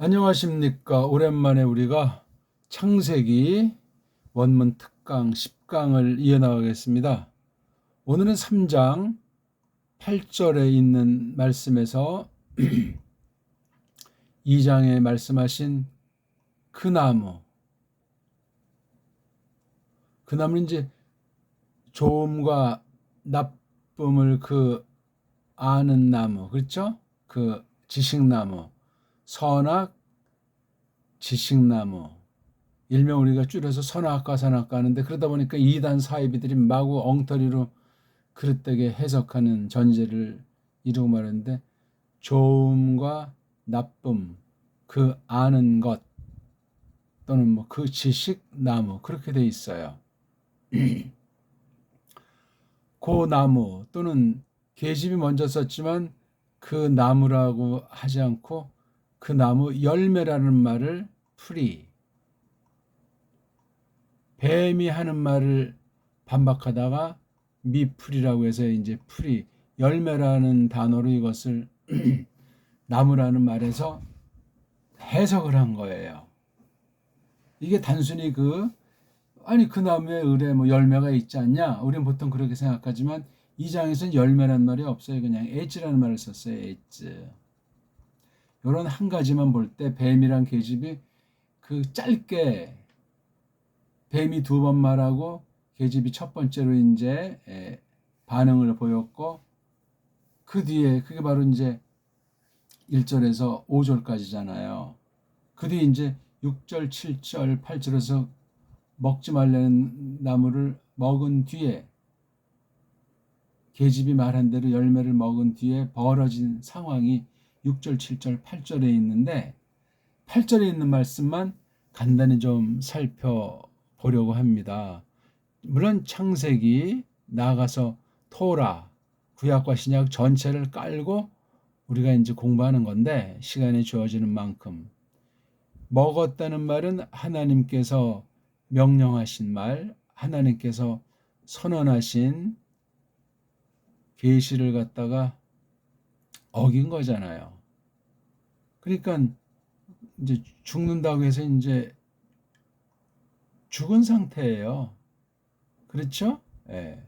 안녕하십니까. 오랜만에 우리가 창세기 원문 특강 10강을 이어나가겠습니다. 오늘은 3장 8절에 있는 말씀에서 2장에 말씀하신 그 나무, 그 나무는 이제 좋음과 나쁨을 아는 나무, 그렇죠? 그 지식나무, 선악 지식나무, 일명 우리가 줄여서 선악과 산악과 하는데, 그러다 보니까 이단 사이비들이 마구 엉터리로 그릇되게 해석하는 전제를 이루고 말하는데, 좋음과 나쁨, 그 아는 것 또는 뭐 그 지식 나무, 그렇게 돼 있어요. 그 나무 또는 계집이 먼저 썼지만 그 나무라고 하지 않고 그 나무 열매라는 말을 풀이, 뱀이 하는 말을 반박하다가 미풀이라고 해서 이제 풀이, 열매라는 단어로 이것을 나무라는 말에서 해석을 한 거예요. 이게 단순히 아니 그 나무에 의뢰 뭐 열매가 있지 않냐? 우리는 보통 그렇게 생각하지만 이 장에서는 열매란 말이 없어요. 그냥 엣지라는 말을 썼어요. 엣지. 이런 한 가지만 볼 때 뱀이란 계집이 짧게 뱀이 두 번 말하고 계집이 첫 번째로 이제 반응을 보였고, 그 뒤에 그게 바로 이제 1절에서 5절까지잖아요. 그 뒤에 이제 6절, 7절, 8절에서 먹지 말라는 나무를 먹은 뒤에 계집이 말한 대로 열매를 먹은 뒤에 벌어진 상황이 6절, 7절, 8절에 있는데 8절에 있는 말씀만 간단히 좀 살펴보려고 합니다. 물론 창세기 나아가서 토라, 구약과 신약 전체를 깔고 우리가 이제 공부하는 건데 시간이 주어지는 만큼, 먹었다는 말은 하나님께서 명령하신 말, 하나님께서 선언하신 계시를 갖다가 어긴 거잖아요. 그러니까 이제 죽는다고 해서 이제 죽은 상태예요. 그렇죠? 예.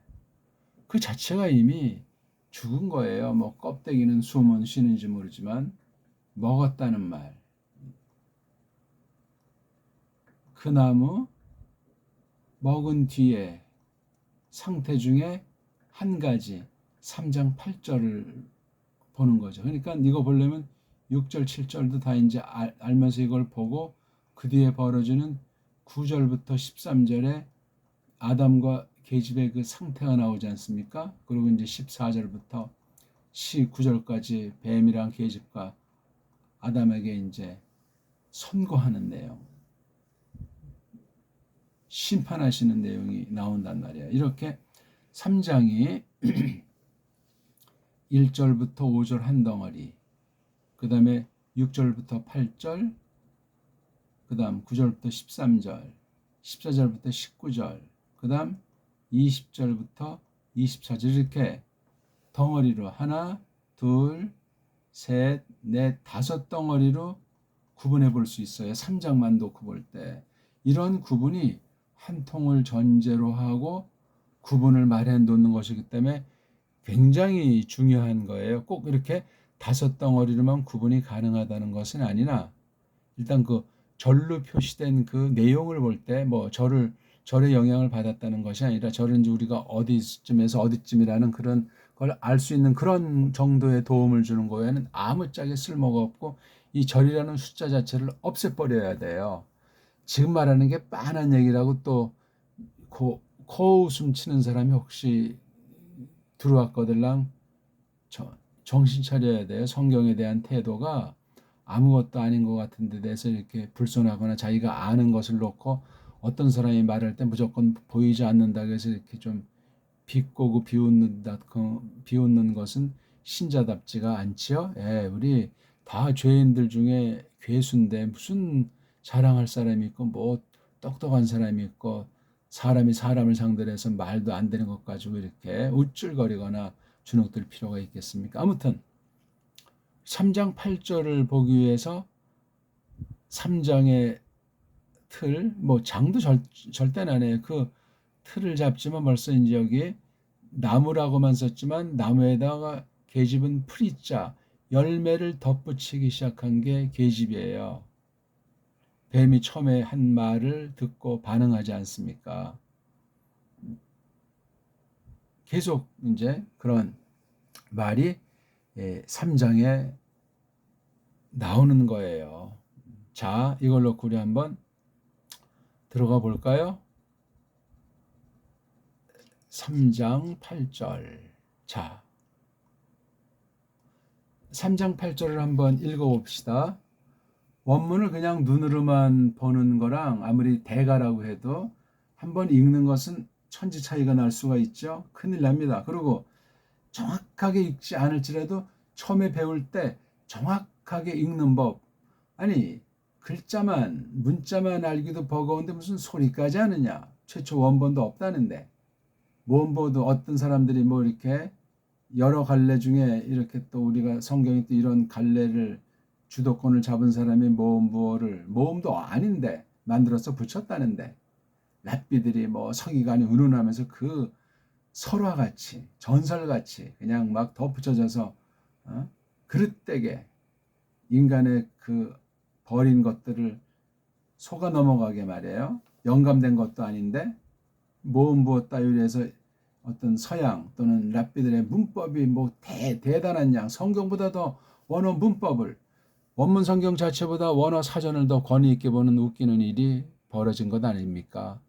그 자체가 이미 죽은 거예요. 뭐 껍데기는 숨은 쉬는지 모르지만 먹었다는 말. 그 나무 먹은 뒤에 상태 중에 한 가지 3장 8절을 보는 거죠. 그러니까 이거 보려면 6절 7절도 다 이제 알면서 이걸 보고 그 뒤에 벌어지는 9절부터 13절에 아담과 계집의 그 상태가 나오지 않습니까? 그리고 이제 14절부터 19절까지 뱀이랑 계집과 아담에게 이제 선고하는 내용, 심판하시는 내용이 나온단 말이에요. 이렇게 3장이 1절부터 5절 한 덩어리, 그 다음에 6절부터 8절, 그 다음 9절부터 13절, 14절부터 19절, 그 다음 20절부터 24절, 이렇게 덩어리로 하나, 둘, 셋, 넷, 다섯 덩어리로 구분해 볼 수 있어요. 3장만 놓고 볼 때. 이런 구분이 한 통을 전제로 하고 구분을 마련해 놓는 것이기 때문에 굉장히 중요한 거예요. 꼭 이렇게 다섯 덩어리로만 구분이 가능하다는 것은 아니나, 일단 절로 표시된 그 내용을 볼 때 뭐 절의 영향을 받았다는 것이 아니라, 절은 이제 우리가 어디쯤에서 어디쯤이라는 그런 걸 알 수 있는 그런 정도의 도움을 주는 거에는 아무짝에 쓸모가 없고, 이 절이라는 숫자 자체를 없애버려야 돼요. 지금 말하는 게 빤한 얘기라고 또 코웃음 치는 사람이 혹시 들어왔거들랑 정신 차려야 돼요. 성경에 대한 태도가 아무것도 아닌 것 같은 데 대해서 이렇게 불손하거나 자기가 아는 것을 놓고 어떤 사람이 말할 때 무조건 보이지 않는다고 해서 이렇게 좀 비꼬고 비웃는 것은 신자답지가 않지요. 예, 우리 다 죄인들 중에 괴수인데 무슨 자랑할 사람이 있고 뭐 똑똑한 사람이 있고, 사람이 사람을 상대로 해서 말도 안 되는 것 가지고 이렇게 우쭐거리거나 주눅들 필요가 있겠습니까? 아무튼 3장 8절을 보기 위해서 3장의 틀, 뭐 장도 절대는 안 해요. 그 틀을 잡지만 벌써 이제 여기 나무라고만 썼지만 나무에다가 계집은 프리자 열매를 덧붙이기 시작한 게 계집이에요. 뱀이 처음에 한 말을 듣고 반응하지 않습니까? 계속 이제 그런 말이 3장에 나오는 거예요. 자, 이걸 놓고 우리 한번 들어가 볼까요? 3장 8절. 자, 3장 8절을 한번 읽어봅시다. 원문을 그냥 눈으로만 보는 거랑 아무리 대가라고 해도 한번 읽는 것은 천지 차이가 날 수가 있죠. 큰일 납니다. 그리고 정확하게 읽지 않을지라도 처음에 배울 때 정확하게 읽는 법. 아니, 글자만, 문자만 알기도 버거운데 무슨 소리까지 하느냐. 최초 원본도 없다는데. 원본도 어떤 사람들이 뭐 이렇게 여러 갈래 중에 이렇게 또 우리가 성경에 또 이런 갈래를 주도권을 잡은 사람이 모음도 아닌데 만들어서 붙였다는데 랍비들이 뭐 서기관이 운운하면서 그 설화같이 전설같이 그냥 막 덧붙여져서 그릇되게 인간의 그 버린 것들을 속아 넘어가게 말이에요. 영감된 것도 아닌데 모음부어 따위에서 어떤 서양 또는 랍비들의 문법이 뭐 대단한 양 성경보다 더 원어 문법을 원문 성경 자체보다 원어 사전을 더 권위 있게 보는 웃기는 일이 벌어진 것 아닙니까?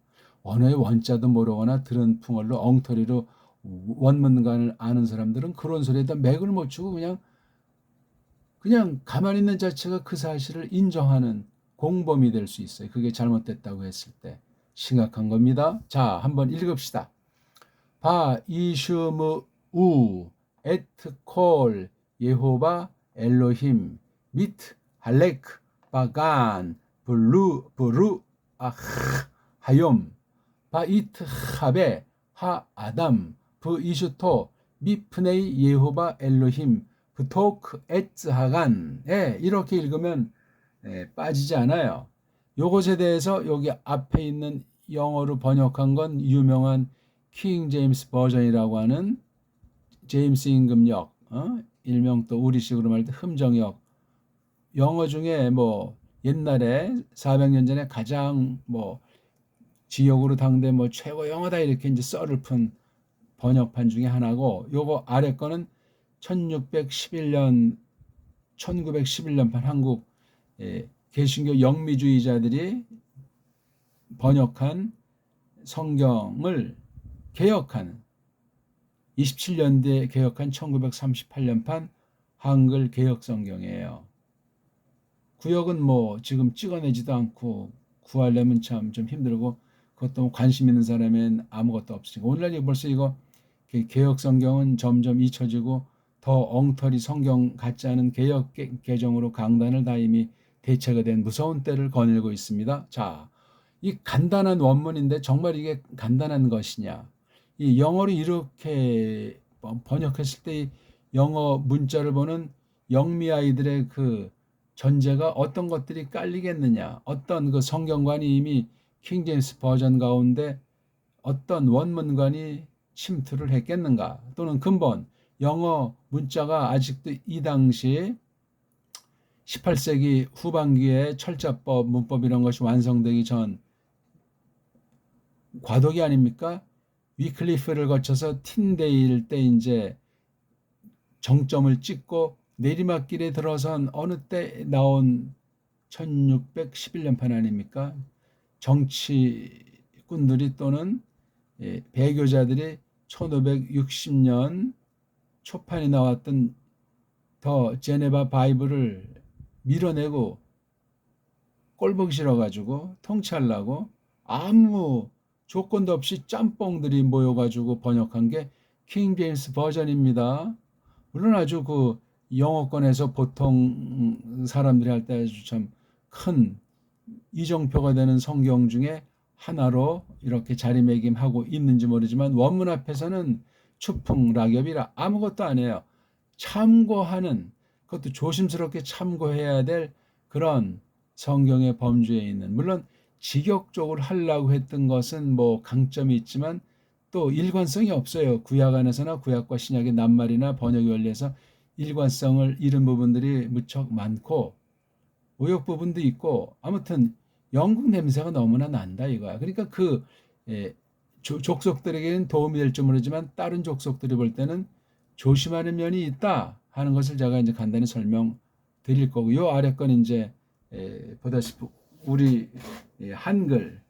언어의 원자도 모르거나 들은 풍월로 엉터리로 원문관을 아는 사람들은 그런 소리에다 맥을 못 추고 그냥 가만히 있는 자체가 그 사실을 인정하는 공범이 될 수 있어요. 그게 잘못됐다고 했을 때 심각한 겁니다. 자, 한번 읽읍시다. 바 이슈무 우 에트 콜 예호바 엘로힘 미트 할렉 바간 브루 하욤 바이트 하베 하 아담 브 이슈토 미프네이 예호바 엘로힘 브토크 에츠 하간. 이렇게 읽으면 빠지지 않아요. 요것에 대해서 여기 앞에 있는 영어로 번역한 건 유명한 킹 제임스 버전이라고 하는 제임스 임금역, 일명 또 우리식으로 말할 때 흠정역. 영어 중에 뭐 옛날에 400년 전에 가장 뭐 지역으로 당대 뭐 최고 영어다 이렇게 이제 썰을 푼 번역판 중에 하나고, 요거 아래 거는 1911년 한국 개신교 영미주의자들이 번역한 성경을 개혁한 27년대에 개혁한 1938년판 한글 개혁 성경이에요. 구역은 뭐 지금 찍어내지도 않고 구하려면 참 좀 힘들고 그것도 관심 있는 사람은 아무것도 없으니까 오늘날 벌써 이거 개혁 성경은 점점 잊혀지고 더 엉터리 성경 같지 않은 개혁 개정으로 강단을 다 이미 대체가 된 무서운 때를 거닐고 있습니다. 자, 이 간단한 원문인데 정말 이게 간단한 것이냐? 이 영어로 이렇게 번역했을 때 영어 문자를 보는 영미 아이들의 그 전제가 어떤 것들이 깔리겠느냐? 어떤 그 성경관이 이미 킹 제임스 버전 가운데 어떤 원문관이 침투를 했겠는가? 또는 근본 영어 문자가 아직도 이 당시 18세기 후반기에 철자법, 문법 이런 것이 완성되기 전 과도기 아닙니까? 위클리프를 거쳐서 틴데일 때 이제 정점을 찍고 내리막길에 들어선 어느 때 나온 1611년판 아닙니까? 정치꾼들이 또는 배교자들이 1560년 초판에 나왔던 더 제네바 바이블을 밀어내고 꼴보기 싫어가지고 통치하려고 아무 조건도 없이 짬뽕들이 모여가지고 번역한 게 킹 제임스 버전입니다. 물론 아주 그 영어권에서 보통 사람들이 할 때 아주 참 큰 이정표가 되는 성경 중에 하나로 이렇게 자리매김하고 있는지 모르지만 원문 앞에서는 추풍락엽이라 아무것도 안 해요. 참고하는, 그것도 조심스럽게 참고해야 될 그런 성경의 범주에 있는, 물론 직역적으로 하려고 했던 것은 뭐 강점이 있지만 또 일관성이 없어요. 구약 안에서나 구약과 신약의 낱말이나 번역 원리에서 일관성을 잃은 부분들이 무척 많고 오역 부분도 있고, 아무튼 영국 냄새가 너무나 난다 이거야. 그러니까 그 족속들에게는 도움이 될지 모르지만 다른 족속들이 볼 때는 조심하는 면이 있다 하는 것을 제가 이제 간단히 설명 드릴 거고, 요 아래 건 이제 보다시피 우리 한글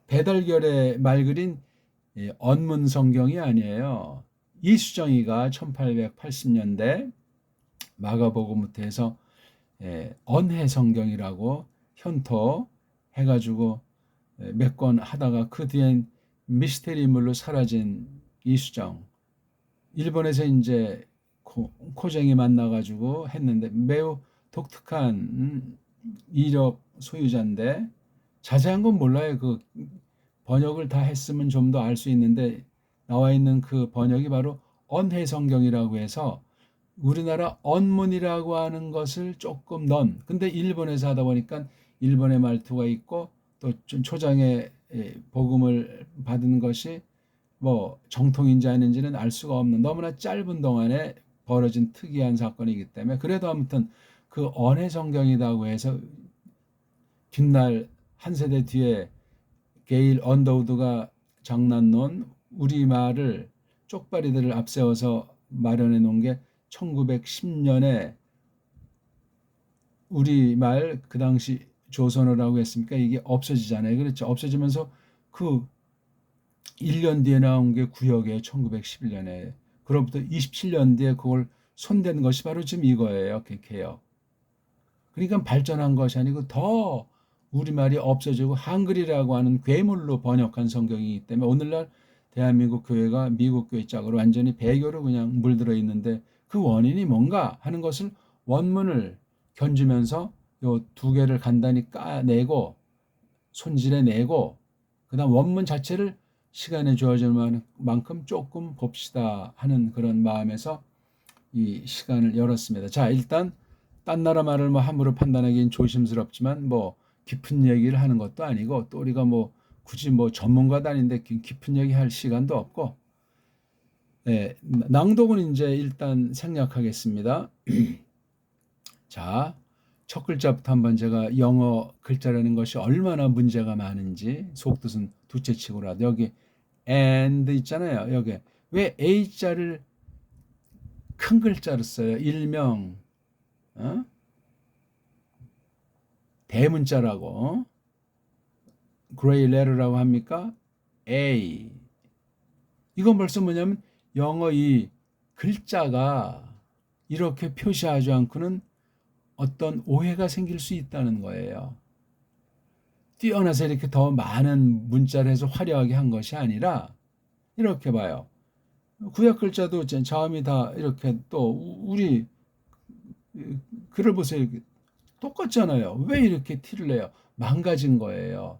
배달결의 말글인 언문 성경이 아니에요. 이수정이가 1880년대 마가복음부터 해서 언해 성경이라고 현토 해가지고 몇 권 하다가 그 뒤엔 미스테리 인물로 사라진 이수정, 일본에서 이제 코쟁이 만나가지고 했는데 매우 독특한 이력 소유자인데 자세한 건 몰라요. 그 번역을 다 했으면 좀 더 알 수 있는데 나와 있는 그 번역이 바로 언해성경이라고 해서 우리나라 언문이라고 하는 것을 조금 넣은, 근데 일본에서 하다 보니까 일본의 말투가 있고 또 좀 초장의 복음을 받은 것이 뭐 정통인지 아닌지는 알 수가 없는 너무나 짧은 동안에 벌어진 특이한 사건이기 때문에, 그래도 아무튼 그 언해성경이라고 해서 뒷날 한 세대 뒤에 게일 언더우드가 장난놓은 우리말을 쪽발이들을 앞세워서 마련해 놓은 게 1910년에 우리말, 그 당시 조선어라고 했으니까 이게 없어지잖아요. 그렇죠. 없어지면서 그 1년 뒤에 나온 게 구역에 1911년에, 그로부터 27년 뒤에 그걸 손댄 것이 바로 지금 이거예요. 개혁. 그러니까 발전한 것이 아니고 더 우리말이 없어지고 한글이라고 하는 괴물로 번역한 성경이기 때문에 오늘날 대한민국 교회가 미국 교회 짝으로 완전히 배교로 그냥 물들어 있는데, 그 원인이 뭔가 하는 것을 원문을 견주면서 요 두 개를 간단히 까내고 손질해내고 그다음 원문 자체를 시간에 주어질 만큼 조금 봅시다 하는 그런 마음에서 이 시간을 열었습니다. 자, 일단 딴 나라 말을 뭐 함부로 판단하기는 조심스럽지만 뭐 깊은 얘기를 하는 것도 아니고 또 우리가 뭐 굳이 뭐 전문가도 아닌데 깊은 얘기 할 시간도 없고, 낭독은 이제 일단 생략하겠습니다. 자, 첫 글자부터 한번 제가 영어 글자라는 것이 얼마나 문제가 많은지 속뜻은 둘째치고라도 여기 and 있잖아요. 여기 왜 A자를 큰 글자로 써요? 일명 대문자라고 그레이 레터라고 합니까? A. 이건 벌써 뭐냐면 영어 이 글자가 이렇게 표시하지 않고는 어떤 오해가 생길 수 있다는 거예요. 뛰어나서 이렇게 더 많은 문자를 해서 화려하게 한 것이 아니라 이렇게 봐요. 구약 글자도 자음이 다 이렇게, 또 우리 글을 보세요. 똑같잖아요. 왜 이렇게 티를 내요? 망가진 거예요.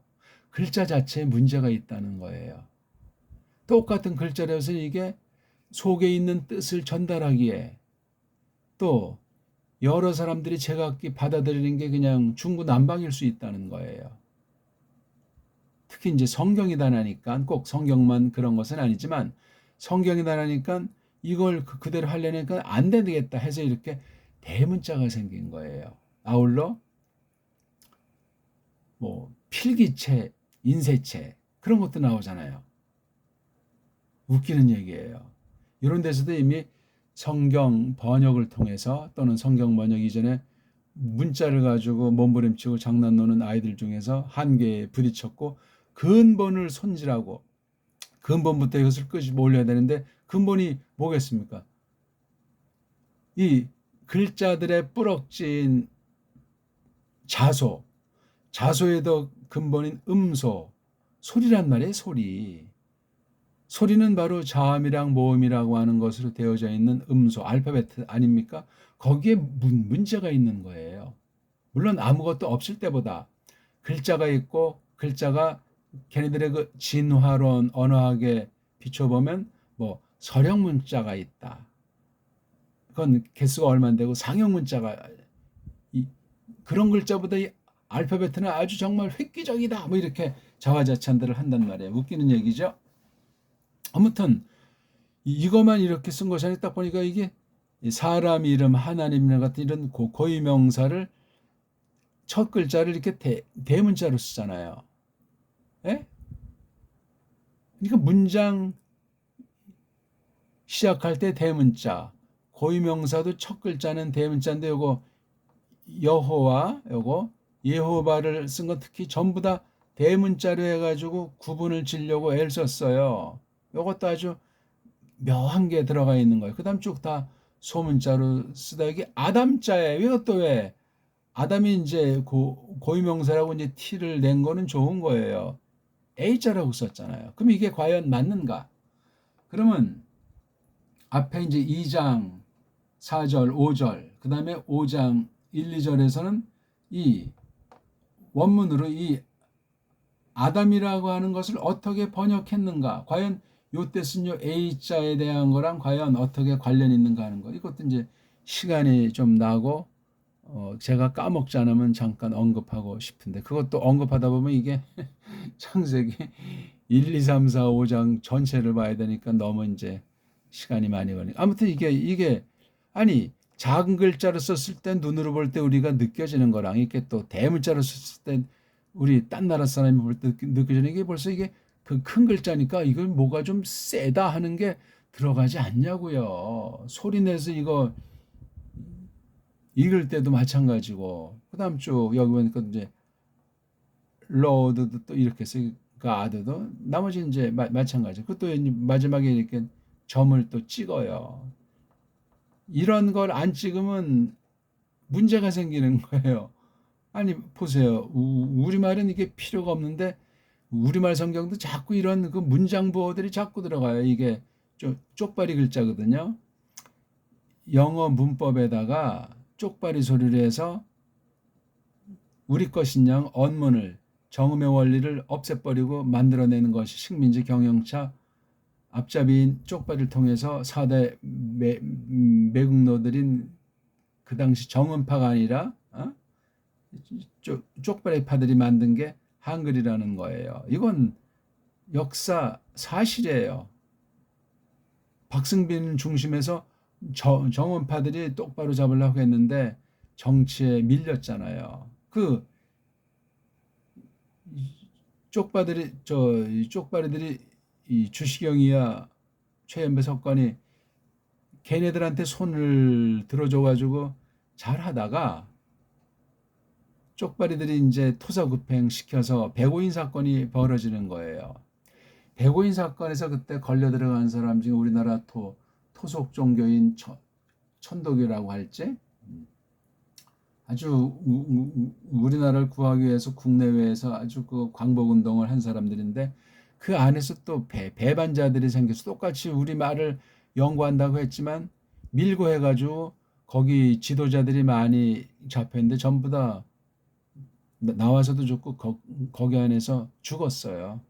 글자 자체에 문제가 있다는 거예요. 똑같은 글자라서 이게 속에 있는 뜻을 전달하기에 또 여러 사람들이 제각기 받아들이는 게 그냥 중구난방일 수 있다는 거예요. 특히 이제 성경이다라니까 꼭 성경만 그런 것은 아니지만 성경이다라니까 이걸 그대로 하려니까 안 되겠다 해서 이렇게 대문자가 생긴 거예요. 아울러 뭐 필기체, 인쇄체 그런 것도 나오잖아요. 웃기는 얘기예요. 이런 데서도 이미 성경 번역을 통해서 또는 성경 번역 이전에 문자를 가지고 몸부림치고 장난노는 아이들 중에서 한계에 부딪혔고 근본을 손질하고 근본부터 이것을 끄집어 올려야 되는데 근본이 뭐겠습니까? 이 글자들의 뿌럭진 자소, 자소에도 근본인 음소, 소리란 말이에요. 소리는 바로 자음이랑 모음이라고 하는 것으로 되어져 있는 음소, 알파벳 아닙니까? 거기에 문제가 있는 거예요. 물론 아무것도 없을 때보다 글자가 있고 글자가 걔네들의 그 진화론 언어학에 비춰보면 뭐 서령 문자가 있다. 그건 개수가 얼마 안 되고 상형 문자가 그런 글자보다 알파벳은 아주 정말 획기적이다. 뭐 이렇게 자화자찬들을 한단 말이에요. 웃기는 얘기죠. 아무튼 이것만 이렇게 쓴 것이 아니라 딱 보니까 이게 사람 이름, 하나님 이름 같은 이런 고유명사를 첫 글자를 이렇게 대문자로 쓰잖아요. 예? 그러니까 문장 시작할 때 대문자, 고유명사도 첫 글자는 대문자인데 요거 여호와, 요거 예호바를 쓴 건 특히 전부 다 대문자로 해가지고 구분을 지려고 애를 썼어요. 요것도 아주 묘한 게 들어가 있는 거예요. 그 다음 쭉 다 소문자로 쓰다 여기 아담자예요. 이것도 왜 아담이 이제 고유명사라고 이제 T를 낸 거는 좋은 거예요. A자라고 썼잖아요. 그럼 이게 과연 맞는가? 그러면 앞에 이제 2장 4절, 5절, 그 다음에 5장 1, 2절에서는 이 원문으로 이 아담이라고 하는 것을 어떻게 번역했는가? 과연 요때 쓴 요 A자에 대한 거랑 과연 어떻게 관련이 있는가 하는 거. 이것도 이제 시간이 좀 나고 제가 까먹지 않으면 잠깐 언급하고 싶은데 그것도 언급하다 보면 이게 창세기 1, 2, 3, 4, 5장 전체를 봐야 되니까 너무 이제 시간이 많이 걸리니까 아무튼 이게 아니 작은 글자로 썼을 때 눈으로 볼 때 우리가 느껴지는 거랑 이렇게 또 대문자로 썼을 때 우리 딴 나라 사람이 볼 때 느껴지는 게 벌써 이게 그 큰 글자니까 이건 뭐가 좀 세다 하는 게 들어가지 않냐고요. 소리 내서 이거 읽을 때도 마찬가지고 그다음 쭉 여기 보니까 이제 로드도 또 이렇게 쓰고 가드도 나머지 이제 마찬가지. 그것도 마지막에 이렇게 점을 또 찍어요. 이런 걸 안 찍으면 문제가 생기는 거예요. 아니 보세요. 우리말은 이게 필요가 없는데 우리말 성경도 자꾸 이런 그 문장 부호들이 자꾸 들어가요. 이게 좀 쪽발이 글자거든요. 영어 문법에다가 쪽발이 소리를 해서 우리 것인 양 언문을 정음의 원리를 없애버리고 만들어내는 것이 식민지 경영차 앞잡이인 쪽발이를 통해서 4대 매국노들인 그 당시 정음파가 아니라 쪽발이파들이 만든 게 한글이라는 거예요. 이건 역사 사실이에요. 박승빈 중심에서 정원파들이 똑바로 잡으려고 했는데 정치에 밀렸잖아요. 그 쪽발이들이 이 주시경이야 최연배 석관이 걔네들한테 손을 들어줘가지고 잘 하다가 쪽발이들이 이제 토사구팽 시켜서 백오인 사건이 벌어지는 거예요. 백오인 사건에서 그때 걸려 들어간 사람 중에 우리나라 토속 종교인 천도교라고 할지 아주 우리나라를 구하기 위해서 국내외에서 아주 그 광복 운동을 한 사람들인데 그 안에서 또 배반자들이 생겨서 똑같이 우리 말을 연구한다고 했지만 밀고 해가지고 거기 지도자들이 많이 잡혔는데 전부 다 나와서도 죽고 거기 안에서 죽었어요.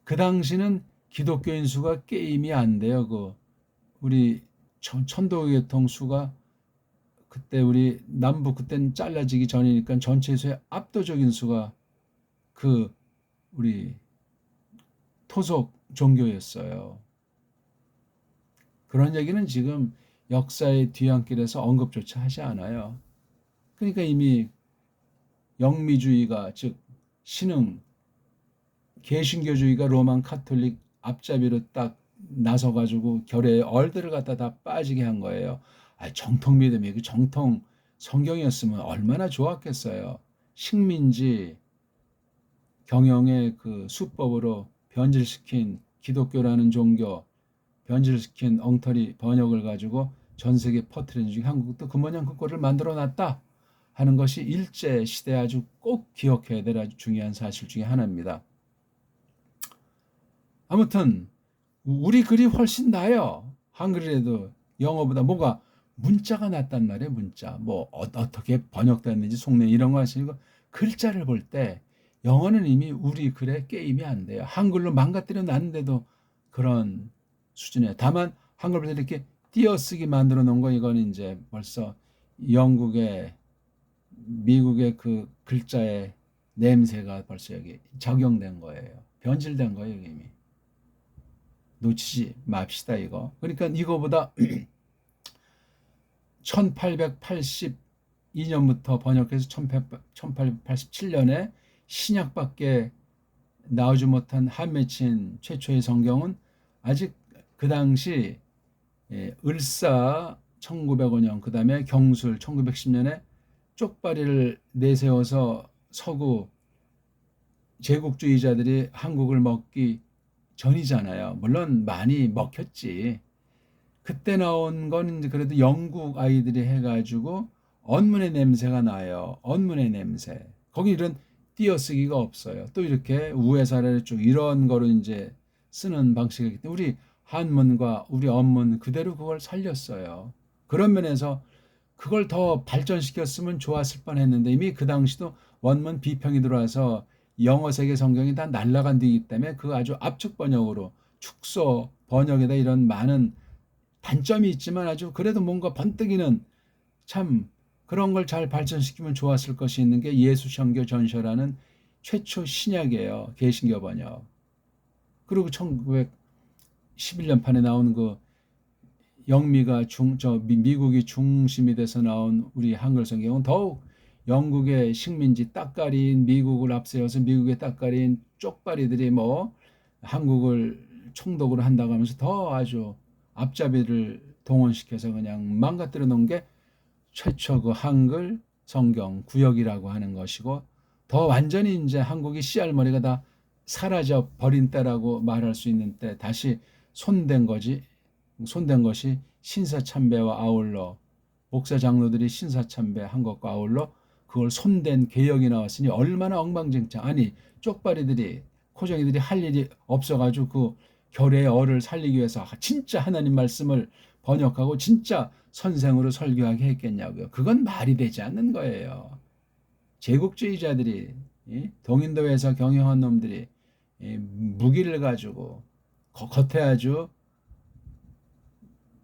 그 당시는 기독교인 수가 게임이 안 돼요. 그 우리 천도교통 수가 그때 우리 남북 그때는 잘라지기 전이니까 전체에서의 압도적인 수가 그 우리 토속 종교였어요. 그런 얘기는 지금 역사의 뒤안길에서 언급조차 하지 않아요. 그러니까 이미 영미주의가 즉 신흥 개신교주의가 로만 카톨릭 앞잡이로 딱 나서가지고 결의에 얼들을 갖다 다 빠지게 한 거예요. 정통 믿음이 그 정통 성경이었으면 얼마나 좋았겠어요. 식민지 경영의 그 수법으로 변질시킨 기독교라는 종교, 변질시킨 엉터리 번역을 가지고 전 세계에 퍼뜨리는 중에 한국도 그 모양 그 꼴을 만들어놨다 하는 것이 일제 시대에 아주 꼭 기억해야 될 아주 중요한 사실 중에 하나입니다. 아무튼 우리 글이 훨씬 나아요. 한글이라도 영어보다 뭐가 문자가 낫단 말이에요. 문자 뭐 어떻게 번역됐는지 속내 이런 거 하시고 글자를 볼 때 영어는 이미 우리 글에 게임이 안 돼요. 한글로 망가뜨려 놨는데도 그런 수준이에요. 다만 한글로 이렇게 띄어쓰기 만들어 놓은 거 이건 이제 벌써 영국의 미국의 그 글자의 냄새가 벌써 여기 적용된 거예요. 변질된 거예요, 이미. 놓치지 맙시다, 이거. 그러니까 이거보다 1882년부터 번역해서 1887년에 신약밖에 나오지 못한 한맺힌 최초의 성경은 아직 그 당시 을사 1905년, 그 다음에 경술 1910년에 쪽발이를 내세워서 서구 제국주의자들이 한국을 먹기 전이잖아요. 물론 많이 먹혔지. 그때 나온 건 이제 그래도 영국 아이들이 해가지고 언문의 냄새가 나요. 언문의 냄새. 거기 이런 띄어쓰기가 없어요. 또 이렇게 우에서 아래쪽 이런 거로 이제 쓰는 방식이기 때문에 우리 한문과 우리 언문 그대로 그걸 살렸어요. 그런 면에서 그걸 더 발전시켰으면 좋았을 뻔했는데 이미 그 당시도 원문 비평이 들어와서 영어 세계 성경이 다 날라간 뒤이기 때문에 그 아주 압축 번역으로 축소 번역에다 이런 많은 단점이 있지만 아주 그래도 뭔가 번뜩이는 참 그런 걸 잘 발전시키면 좋았을 것이 있는 게 예수천교 전서라는 최초 신약이에요. 개신교 번역. 그리고 1911년판에 나온 그 영미가 미국이 중심이 돼서 나온 우리 한글 성경은 더욱 영국의 식민지 따까리인 미국을 앞세워서 미국의 따까리인 쪽발이들이 뭐 한국을 총독으로 한다고 하면서 더 아주 앞잡이를 동원시켜서 그냥 망가뜨려 놓은 게 최초 그 한글 성경 구역이라고 하는 것이고 더 완전히 이제 한국이 씨알머리가 다 사라져 버린 때라고 말할 수 있는 때 다시 손댄 거지. 손댄 것이 신사참배와 아울러 목사 장로들이 신사참배한 것과 아울러 그걸 손댄 개혁이 나왔으니 얼마나 엉망진창. 아니 쪽발이들이 코정이들이 할 일이 없어가지고 그 결의 어를 살리기 위해서 진짜 하나님 말씀을 번역하고 진짜 선생으로 설교하게 했겠냐고요. 그건 말이 되지 않는 거예요. 제국주의자들이 동인도에서 경영한 놈들이 무기를 가지고 겉에 아주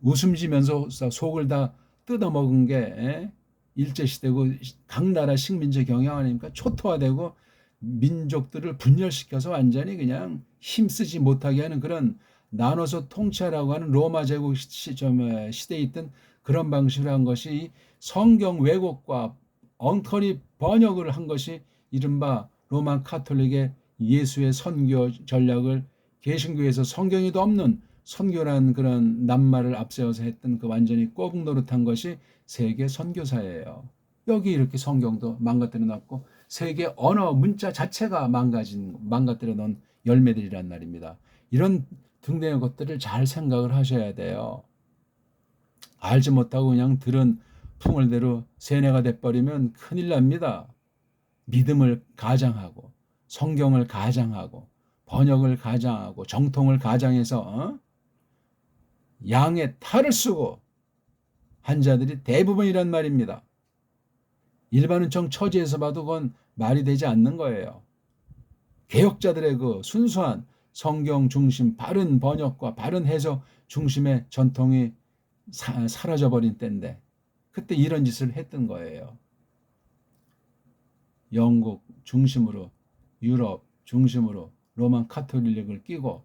웃음지면서 속을 다 뜯어먹은 게 일제시대고 각 나라 식민지 경영 아닙니까? 초토화되고 민족들을 분열시켜서 완전히 그냥 힘쓰지 못하게 하는 그런 나눠서 통치하라고 하는 로마 제국 시대에 있던 그런 방식으로 한 것이 성경 왜곡과 엉터리 번역을 한 것이 이른바 로마 카톨릭의 예수의 선교 전략을 개신교에서 성경에도 없는 선교라는 그런 낱말을 앞세워서 했던 그 완전히 꼬북 노릇한 것이 세계 선교사예요. 여기 이렇게 성경도 망가뜨려 놨고 세계 언어 문자 자체가 망가뜨려 놓은 열매들이란 말입니다. 이런 등등의 것들을 잘 생각을 하셔야 돼요. 알지 못하고 그냥 들은 풍을대로 세뇌가 돼버리면 큰일 납니다. 믿음을 가장하고 성경을 가장하고 번역을 가장하고 정통을 가장해서 양의 탈을 쓰고 한 자들이 대부분이란 말입니다. 일반은정 처지에서 봐도 그건 말이 되지 않는 거예요. 개혁자들의 그 순수한 성경 중심 바른 번역과 바른 해석 중심의 전통이 사라져버린 때인데 그때 이런 짓을 했던 거예요. 영국 중심으로 유럽 중심으로 로만 카톨릭을 끼고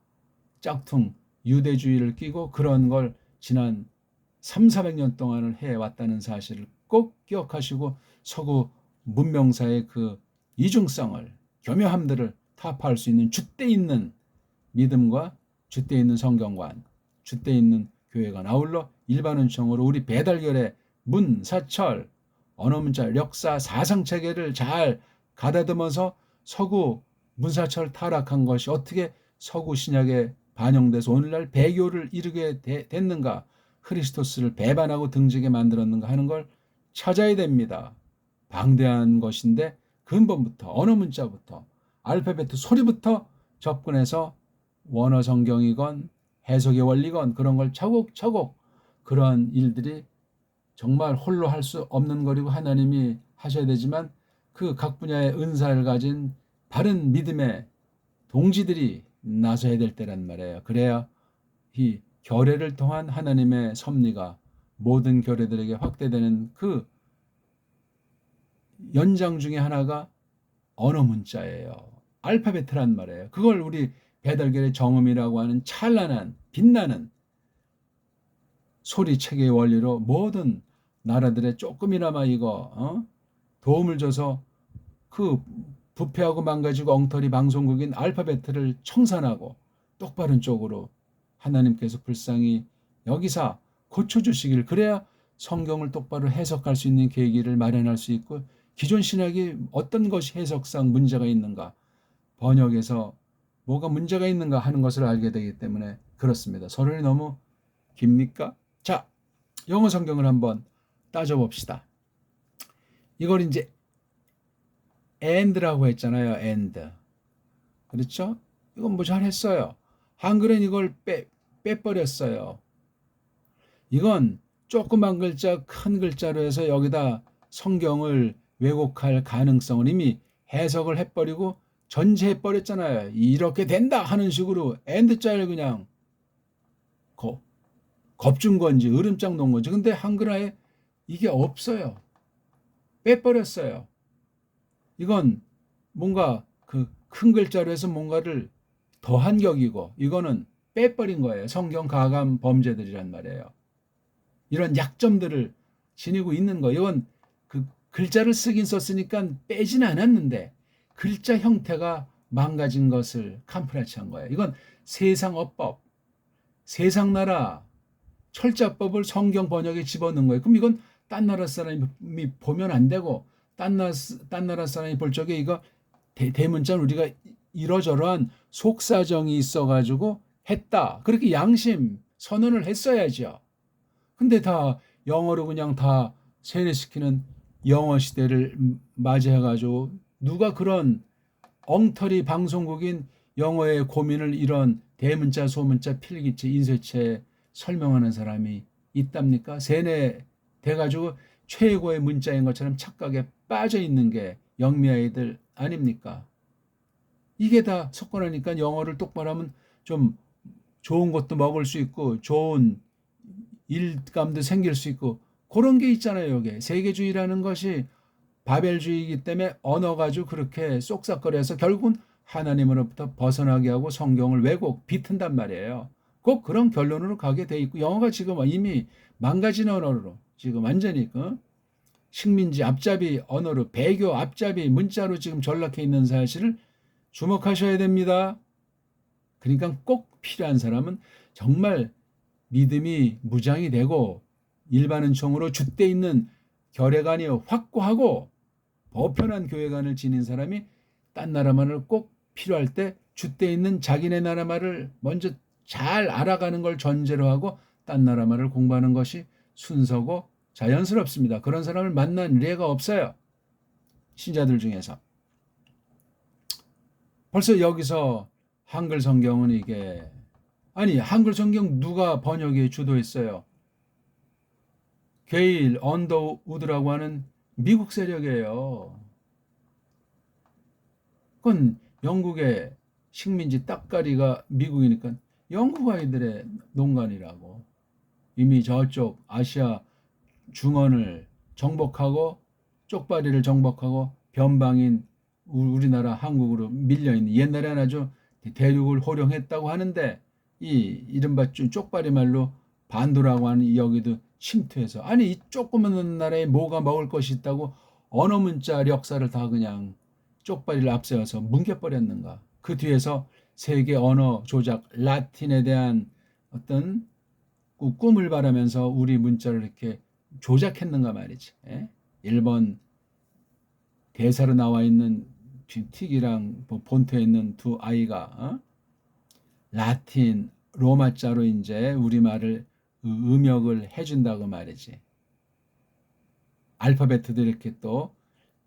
짝퉁 유대주의를 끼고 그런 걸 지난 3,400년 동안을 해왔다는 사실을 꼭 기억하시고 서구 문명사의 그 이중성을 교묘함들을 타파할 수 있는 줏대 있는 믿음과 줏대 있는 성경관, 줏대 있는 교회관 아울러 일반은총으로 우리 배달결의 문사철 언어문자 역사 사상체계를 잘 가다듬어서 서구 문사철 타락한 것이 어떻게 서구 신약에 반영돼서 오늘날 배교를 이루게 됐는가 크리스토스를 배반하고 등지게 만들었는가 하는 걸 찾아야 됩니다. 방대한 것인데 근본부터 언어 문자부터 알파벳 소리부터 접근해서 원어 성경이건 해석의 원리건 그런 걸 차곡차곡 그런 일들이 정말 홀로 할 수 없는 거리고 하나님이 하셔야 되지만 그 각 분야의 은사를 가진 바른 믿음의 동지들이 나서야 될 때란 말이에요. 그래야 이 결례를 통한 하나님의 섭리가 모든 결례들에게 확대되는 그 연장 중에 하나가 언어 문자예요. 알파벳이란 말이에요. 그걸 우리 배달결의 정음이라고 하는 찬란한 빛나는 소리 체계의 원리로 모든 나라들의 조금이나마 이거 도움을 줘서 그 부패하고 망가지고 엉터리 방송국인 알파벳을 청산하고 똑바른 쪽으로 하나님께서 불쌍히 여기사 고쳐주시길, 그래야 성경을 똑바로 해석할 수 있는 계기를 마련할 수 있고 기존 신학이 어떤 것이 해석상 문제가 있는가, 번역에서 뭐가 문제가 있는가 하는 것을 알게 되기 때문에 그렇습니다. 서론이 너무 깁니까? 자, 영어 성경을 한번 따져봅시다. 이걸 이제 and라고 했잖아요. and. 그렇죠? 이건 뭐 잘했어요. 한글은 이걸 빼버렸어요. 이건 조그만 글자 큰 글자로 해서 여기다 성경을 왜곡할 가능성을 이미 해석을 해버리고 전제해버렸잖아요. 이렇게 된다 하는 식으로 and자를 그냥 겁준 건지 으름장 놓은 건지. 근데 한글화에 이게 없어요. 빼버렸어요. 이건 뭔가 그 큰 글자로 해서 뭔가를 더한 격이고 이거는 빼버린 거예요. 성경 가감 범죄들이란 말이에요. 이런 약점들을 지니고 있는 거. 이건 그 글자를 쓰긴 썼으니까 빼진 않았는데 글자 형태가 망가진 것을 캄프라치한 거예요. 이건 세상 어법, 세상 나라 철자법을 성경 번역에 집어넣은 거예요. 그럼 이건 딴 나라 사람이 보면 안 되고 딴 나라 사람이 볼 적에 이거 대문자는 우리가 이러저러한 속사정이 있어가지고 했다, 그렇게 양심 선언을 했어야죠. 근데 다 영어로 그냥 다 세뇌시키는 영어 시대를 맞이해가지고 누가 그런 엉터리 방송국인 영어의 고민을 이런 대문자 소문자 필기체 인쇄체에 설명하는 사람이 있답니까? 세뇌 돼가지고 최고의 문자인 것처럼 착각에 빠져 있는 게 영미아이들 아닙니까? 이게 다 섞어나니까 영어를 똑바로 하면 좀 좋은 것도 먹을 수 있고 좋은 일감도 생길 수 있고 그런 게 있잖아요. 이게 세계주의라는 것이 바벨주의이기 때문에 언어 가지고 그렇게 쏙싹거려서 결국은 하나님으로부터 벗어나게 하고 성경을 왜곡 비튼단 말이에요. 꼭 그런 결론으로 가게 돼 있고 영어가 지금 이미 망가진 언어로 지금 완전히 식민지 앞잡이 언어로 배교 앞잡이 문자로 지금 전락해 있는 사실을 주목하셔야 됩니다. 그러니까 꼭 필요한 사람은 정말 믿음이 무장이 되고 일반은총으로 줏대 있는 결회관이 확고하고 보편한 교회관을 지닌 사람이 딴 나라만을 꼭 필요할 때 줏대 있는 자기네 나라 말을 먼저 잘 알아가는 걸 전제로 하고 딴 나라 말을 공부하는 것이 순서고 자연스럽습니다. 그런 사람을 만난 예가 없어요. 신자들 중에서. 벌써 여기서 한글 성경은 이게 아니 한글 성경 누가 번역에 주도했어요? 게일 언더우드라고 하는 미국 세력이에요. 그건 영국의 식민지 따까리가 미국이니까 영국 아이들의 농간이라고. 이미 저쪽 아시아 중원을 정복하고 쪽발이를 정복하고 변방인 우리나라 한국으로 밀려있는, 옛날에는 아주 대륙을 호령했다고 하는데 이 이른바 쪽발이 말로 반도라고 하는 여기도 침투해서, 아니 이 조그만 나라에 뭐가 먹을 것이 있다고 언어 문자 역사를 다 그냥 쪽발이를 앞세워서 뭉개버렸는가. 그 뒤에서 세계 언어 조작 라틴에 대한 어떤 꿈을 바라면서 우리 문자를 이렇게 조작했는가 말이지. 일본 대사로 나와 있는 틱이랑 본토에 있는 두 아이가 라틴 로마자로 이제 우리말을 음역을 해준다고 말이지. 알파벳도 이렇게 또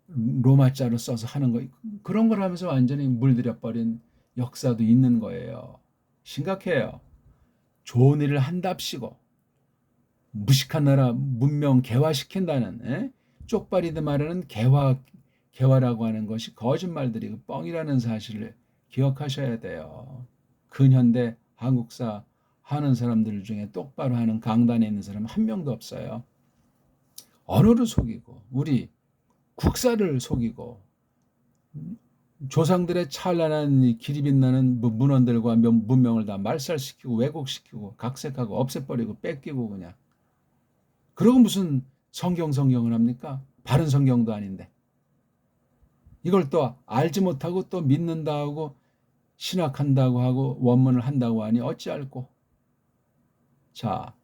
로마자로 써서 하는 거, 그런 걸 하면서 완전히 물들여버린 역사도 있는 거예요. 심각해요. 좋은 일을 한답시고 무식한 나라 문명 개화시킨다는 쪽발이들 말하는 개화라고 하는 것이 거짓말들이고 뻥이라는 사실을 기억하셔야 돼요. 근현대 한국사 하는 사람들 중에 똑바로 하는 강단에 있는 사람 한 명도 없어요. 언어를 속이고 우리 국사를 속이고 조상들의 찬란한 이 길이 빛나는 문헌들과 문명을 다 말살시키고 왜곡시키고 각색하고 없애버리고 뺏기고 그냥. 그러고 무슨 성경을 합니까? 바른 성경도 아닌데. 이걸 또 알지 못하고 또 믿는다 하고 신학한다고 하고 원문을 한다고 하니 어찌할꼬. 자,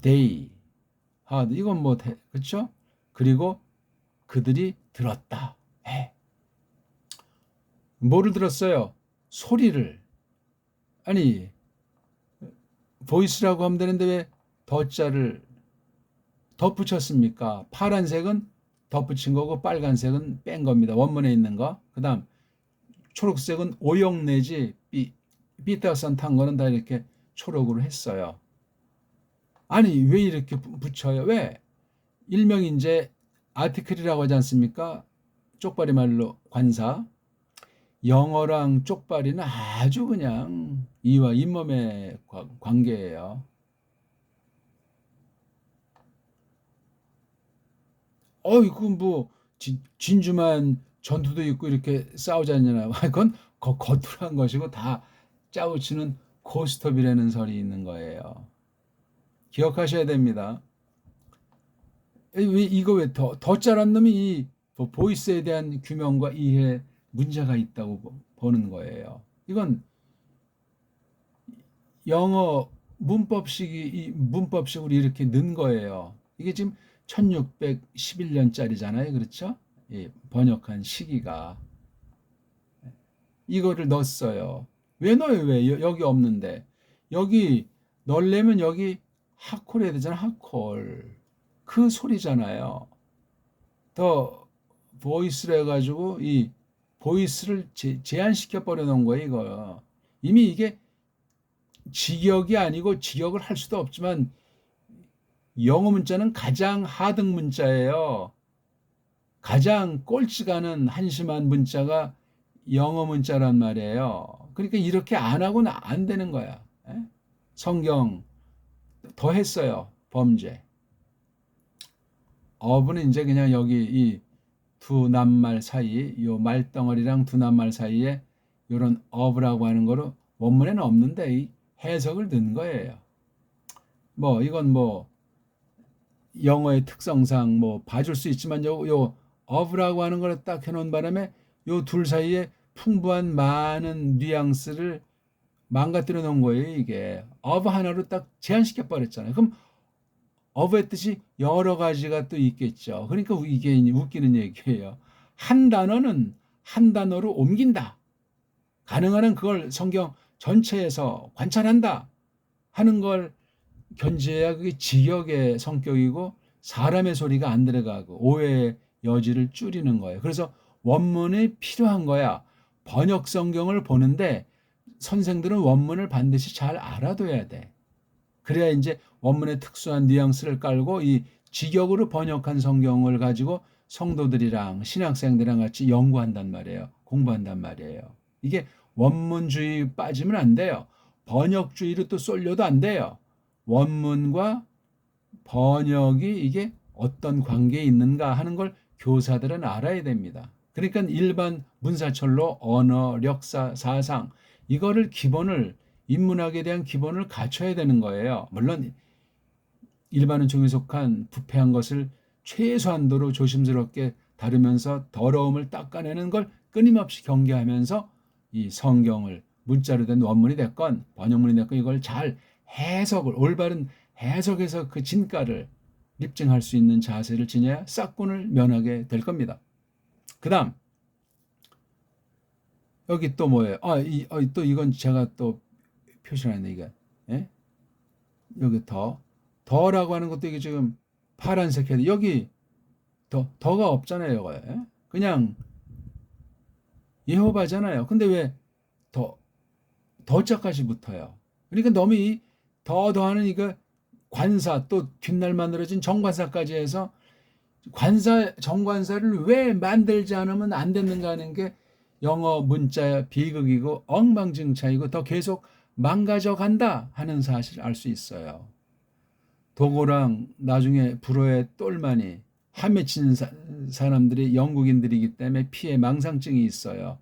they had 이건 뭐 그렇죠? 그리고 그들이 들었다. 뭐를 들었어요? 소리를. 아니 보이스라고 하면 되는데 왜 더자를 덧붙였습니까? 파란색은 덧붙인 거고 빨간색은 뺀 겁니다. 원문에 있는 거. 그 다음 초록색은 오용 내지 삐딱선 탄 거는 다 이렇게 초록으로 했어요. 아니 왜 이렇게 붙여요? 왜? 일명인제 아티클이라고 하지 않습니까? 쪽발이 말로 관사. 영어랑 쪽발이는 아주 그냥 이와 잇몸의 관계예요. 이거 뭐 진주만 전투도 있고 이렇게 싸우지 않냐. 그건 겉으로 한 것이고 다 짜우치는 고스톱이라는 설이 있는 거예요. 기억하셔야 됩니다. 이거 왜 더 짜란 놈이 이 보이스에 대한 규명과 이해 문제가 있다고 보는 거예요. 이건 영어 문법식으로 이렇게 넣은 거예요. 이게 지금 1611년짜리잖아요. 그렇죠? 번역한 시기가. 이거를 넣었어요. 왜 넣어요? 왜? 여기 없는데. 여기 넣으려면 여기 핫콜 해야 되잖아. 핫콜. 그 소리잖아요. 더 보이스를 해가지고 이 보이스를 제한시켜 버려 놓은 거예요. 이거. 이미 이게 직역이 아니고 직역을 할 수도 없지만 영어 문자는 가장 하등 문자예요. 가장 꼴찌가는 한심한 문자가 영어 문자란 말이에요. 그러니까 이렇게 안 하고는 안 되는 거야. 성경 더 했어요. 범죄. 어부는 이제 그냥 여기 이 두 낱말 사이, 요 말덩어리랑 두 낱말 사이에 요런 어부라고 하는 거로 원문에는 없는데 이 해석을 넣은 거예요. 뭐 이건 뭐 영어의 특성상 뭐 봐줄 수 있지만 요 어부라고 하는 걸 딱 해놓은 바람에 요 둘 사이에 풍부한 많은 뉘앙스를 망가뜨려 놓은 거예요. 이게 어부 하나로 딱 제한시켜 버렸잖아요. 그럼 어부의 뜻이 여러 가지가 또 있겠죠. 그러니까 이게 웃기는 얘기예요. 한 단어는 한 단어로 옮긴다. 가능한 한 그걸 성경 전체에서 관찰한다 하는 걸 견지해야 그게 직역의 성격이고 사람의 소리가 안 들어가고 오해의 여지를 줄이는 거예요. 그래서 원문이 필요한 거야. 번역 성경을 보는데 선생들은 원문을 반드시 잘 알아둬야 돼. 그래야 이제 원문의 특수한 뉘앙스를 깔고 이 직역으로 번역한 성경을 가지고 성도들이랑 신학생들이랑 같이 연구한단 말이에요. 공부한단 말이에요. 이게 원문주의 빠지면 안 돼요. 번역주의로 또 쏠려도 안 돼요. 원문과 번역이 이게 어떤 관계에 있는가 하는 걸 교사들은 알아야 됩니다. 그러니까 일반 문사철로 언어, 역사, 사상 이거를 기본을 인문학에 대한 기본을 갖춰야 되는 거예요. 물론 일반은 종에 속한 부패한 것을 최소한도로 조심스럽게 다루면서 더러움을 닦아내는 걸 끊임없이 경계하면서 이 성경을 문자로 된 원문이 됐건 번역문이 됐건 이걸 잘 해석을 올바른 해석해서 그 진가를 입증할 수 있는 자세를 지녀야 싹군을 면하게 될 겁니다. 그 다음 여기 또 뭐예요? 또 이건 제가 또 표시했네 이거. 예? 여기 더라고 하는 것도 이게 지금 파란색 헤드 여기 더가 없잖아요. 이거에. 그냥 예호바잖아요. 근데 왜 더자까지 붙어요? 그러니까 너무 이 더하는 이거 관사 또 뒷날 만들어진 정관사까지 해서 정관사를 왜 만들지 않으면 안 됐는가 하는 게 영어 문자 비극이고 엉망진창이고 더 계속 망가져 간다 하는 사실을 알 수 있어요. 도고랑 나중에 불어의 똘마니 함에 사람들이 영국인들이기 때문에 피해 망상증이 있어요.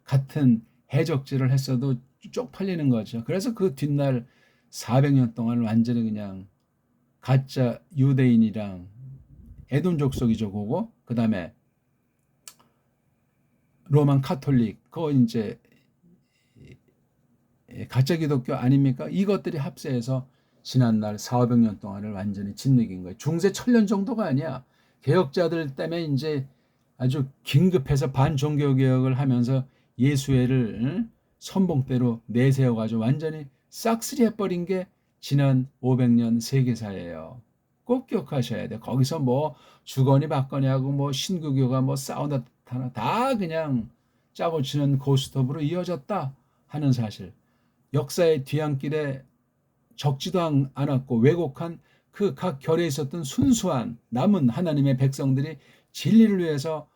같은 해적질을 했어도 쪽팔리는 거죠. 그래서 그 뒷날 400년 동안 완전히 그냥 가짜 유대인이랑 에돔 족속이죠, 그거. 그다음에 로만 카톨릭, 그거 이제 가짜 기독교 아닙니까? 이것들이 합세해서 지난날 400년 동안을 완전히 짓이긴 거예요. 중세 천년 정도가 아니야. 개혁자들 때문에 이제 아주 긴급해서 반종교 개혁을 하면서 예수회를 선봉대로 내세워가지고 완전히 싹쓸이 해버린 게 지난 500년 세계사예요. 꼭 기억하셔야 돼. 거기서 뭐 주거니 받거니 하고 뭐 신구교가 뭐 사우나 다 그냥 짜고 치는 고스톱으로 이어졌다 하는 사실. 역사의 뒤안길에 적지도 않았고 왜곡한 그 각 결에 있었던 순수한 남은 하나님의 백성들이 진리를 위해서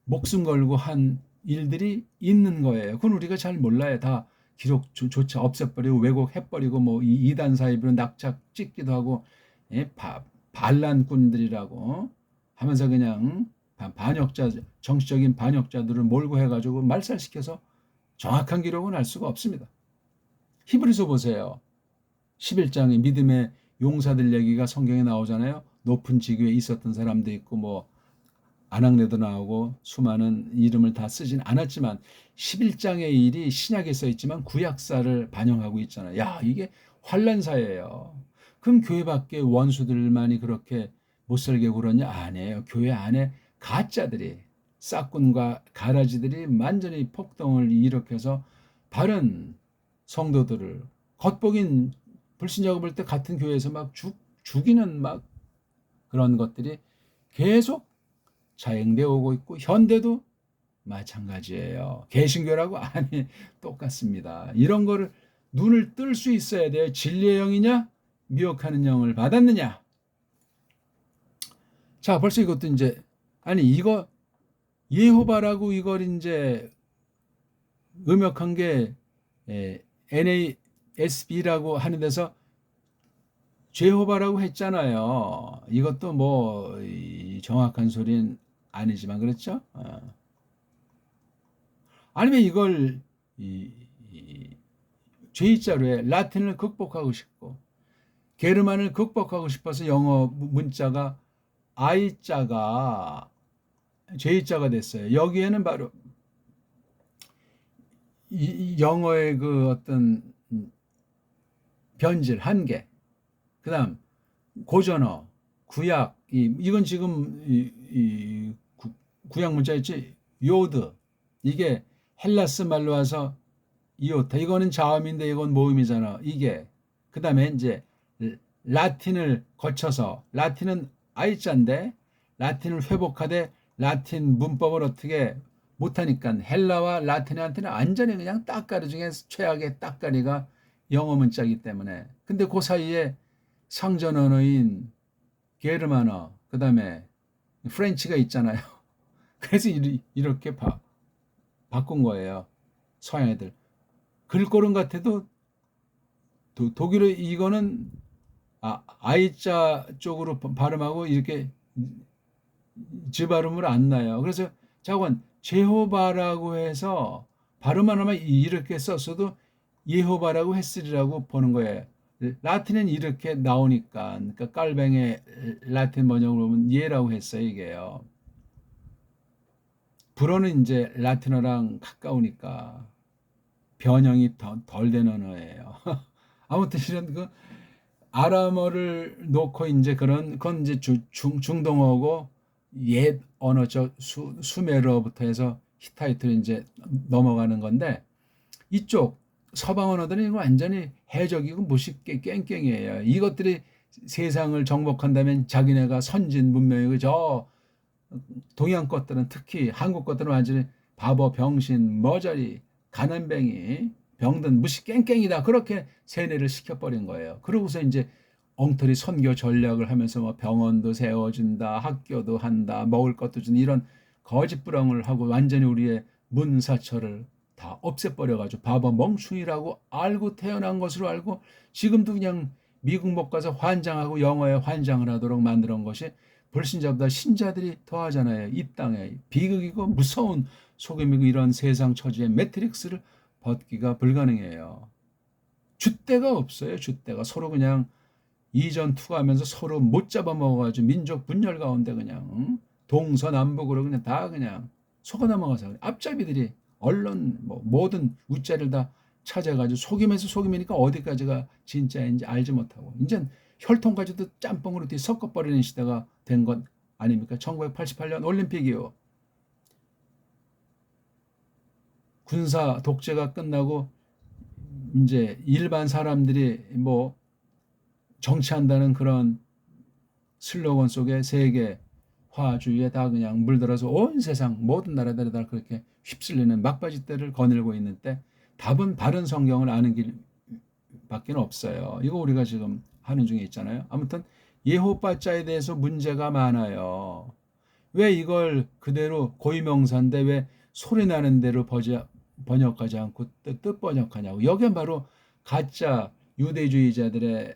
목숨 걸고 한 일들이 있는 거예요. 그건 우리가 잘 몰라요. 다 기록조차 없애버리고 왜곡해버리고 뭐 이단 사이비로 낙착 찍기도 하고 예? 반란꾼들이라고 하면서 그냥 반역자 정치적인 반역자들을 몰고 해가지고 말살시켜서 정확한 기록은 알 수가 없습니다. 히브리서 보세요. 11장에 믿음의 용사들 얘기가 성경에 나오잖아요. 높은 직위에 있었던 사람도 있고 뭐 아낙네도 나오고 수많은 이름을 다 쓰진 않았지만 11장의 일이 신약에 써 있지만 구약사를 반영하고 있잖아요. 야, 이게 환란사예요. 그럼 교회 밖에 원수들만이 그렇게 못살게 굴었냐? 아니에요. 교회 안에 가짜들이 싹군과 가라지들이 완전히 폭동을 일으켜서 바른 성도들을 겉보긴 불신자고 볼 때 같은 교회에서 막 죽이는 막 그런 것들이 계속 자행되어 오고 있고 현대도 마찬가지예요. 개신교라고 아니 똑같습니다. 이런 거를 눈을 뜰 수 있어야 돼요. 진리의 영이냐 미혹하는 영을 받았느냐. 자, 벌써 이것도 이제 아니 이거 예호바라고 이걸 이제 음역한 게 NASB라고 하는 데서 제호바라고 했잖아요. 이것도 뭐 정확한 소리는 아니지만 그렇죠? 아니면 이걸 J자로에 라틴을 극복하고 싶고 게르만을 극복하고 싶어서 영어 문자가 I자가 J자가 됐어요. 여기에는 바로 영어의 그 어떤 변질, 한계, 그 다음 고전어, 구약, 이건 지금 구약 문자였지, 요드, 이게 헬라스 말로 와서 이오타, 이거는 자음인데 이건 모음이잖아. 이게 그 다음에 이제 라틴을 거쳐서 라틴은 I자인데 라틴을 회복하되 라틴 문법을 어떻게 못하니까 헬라와 라틴한테는 완전히 그냥 따까리 중에 최악의 따까리가 영어 문자이기 때문에 근데 그 사이에 상전 언어인 게르만어 그 다음에 프렌치가 있잖아요. 그래서 이렇게 바꾼 거예요. 서양 애들 글꼴은 같아도 독일어 이거는 I자 쪽으로 발음하고 이렇게 지 발음을 안 나요. 그래서 자관 제호바라고 해서 발음만 하면 이렇게 썼어도 예호바라고 했으리라고 보는 거예요. 라틴은 이렇게 나오니까 그러니까 깔뱅의 라틴 번역을 보면 예라고 했어요. 이게요. 불어는 이제 라틴어랑 가까우니까 변형이 덜 된 언어예요. 아무튼 이런 그 아람어를 놓고 이제 그건 이제 중동어고 옛 언어적 수메르어부터 해서 히타이트로 이제 넘어가는 건데 이쪽 서방 언어들은 완전히 해적이고 무식게 깽깽이에요. 이것들이 세상을 정복한다면 자기네가 선진 문명이고 저 동양 것들은 특히 한국 것들은 완전히 바보, 병신, 머저리, 가난뱅이, 병든 무식 깽깽이다. 그렇게 세뇌를 시켜버린 거예요. 그러고서 이제 엉터리 선교 전략을 하면서 뭐 병원도 세워준다, 학교도 한다, 먹을 것도 준다 이런 거짓부렁을 하고 완전히 우리의 문사철을 다 없애버려가지고 바보 멍충이라고 알고 태어난 것으로 알고 지금도 그냥 미국 못 가서 환장하고 영어에 환장을 하도록 만들어 온 것이 불신자보다 신자들이 더하잖아요. 이 땅에 비극이고 무서운 속임이고 이런 세상 처지의 매트릭스를 벗기가 불가능해요. 줏대가 없어요. 줏대가 서로 그냥 이전 투가하면서 서로 못 잡아먹어가지고 민족 분열 가운데 그냥 동서남북으로 그냥 다 그냥 속아 넘어가서 앞잡이들이 언론 뭐 모든 우짜를 다 찾아가지고 속임에서 속임이니까 어디까지가 진짜인지 알지 못하고 이제 혈통까지도 짬뽕으로 뒤 섞어버리는 시대가 된 것 아닙니까? 1988년 올림픽이요. 군사 독재가 끝나고 이제 일반 사람들이 뭐 정치한다는 그런 슬로건 속에 세계화주의에 다 그냥 물들어서 온 세상 모든 나라들이 다 그렇게 휩쓸리는 막바지 때를 거닐고 있는 때 답은 바른 성경을 아는 길밖에 없어요. 이거 우리가 지금 하는 중에 있잖아요. 아무튼 예호바자에 대해서 문제가 많아요. 왜 이걸 그대로 고유명사인데 왜 소리 나는 대로 번역하지 않고 뜻 번역하냐고. 여기엔 바로 가짜 유대주의자들의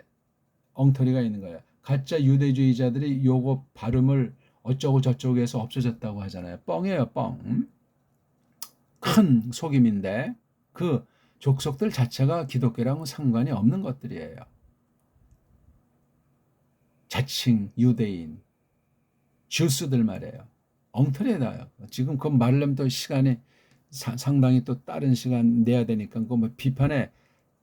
엉터리가 있는 거예요. 가짜 유대주의자들이 요거 발음을 어쩌고 저쩌고 해서 없어졌다고 하잖아요. 뻥이에요, 뻥. 큰 속임인데 그 족속들 자체가 기독교랑은 상관이 없는 것들이에요. 자칭 유대인, 주스들 말이에요. 엉터리에다요. 지금 그 말하려면 또 시간이 상당히 또 다른 시간 내야 되니까 그 뭐 비판에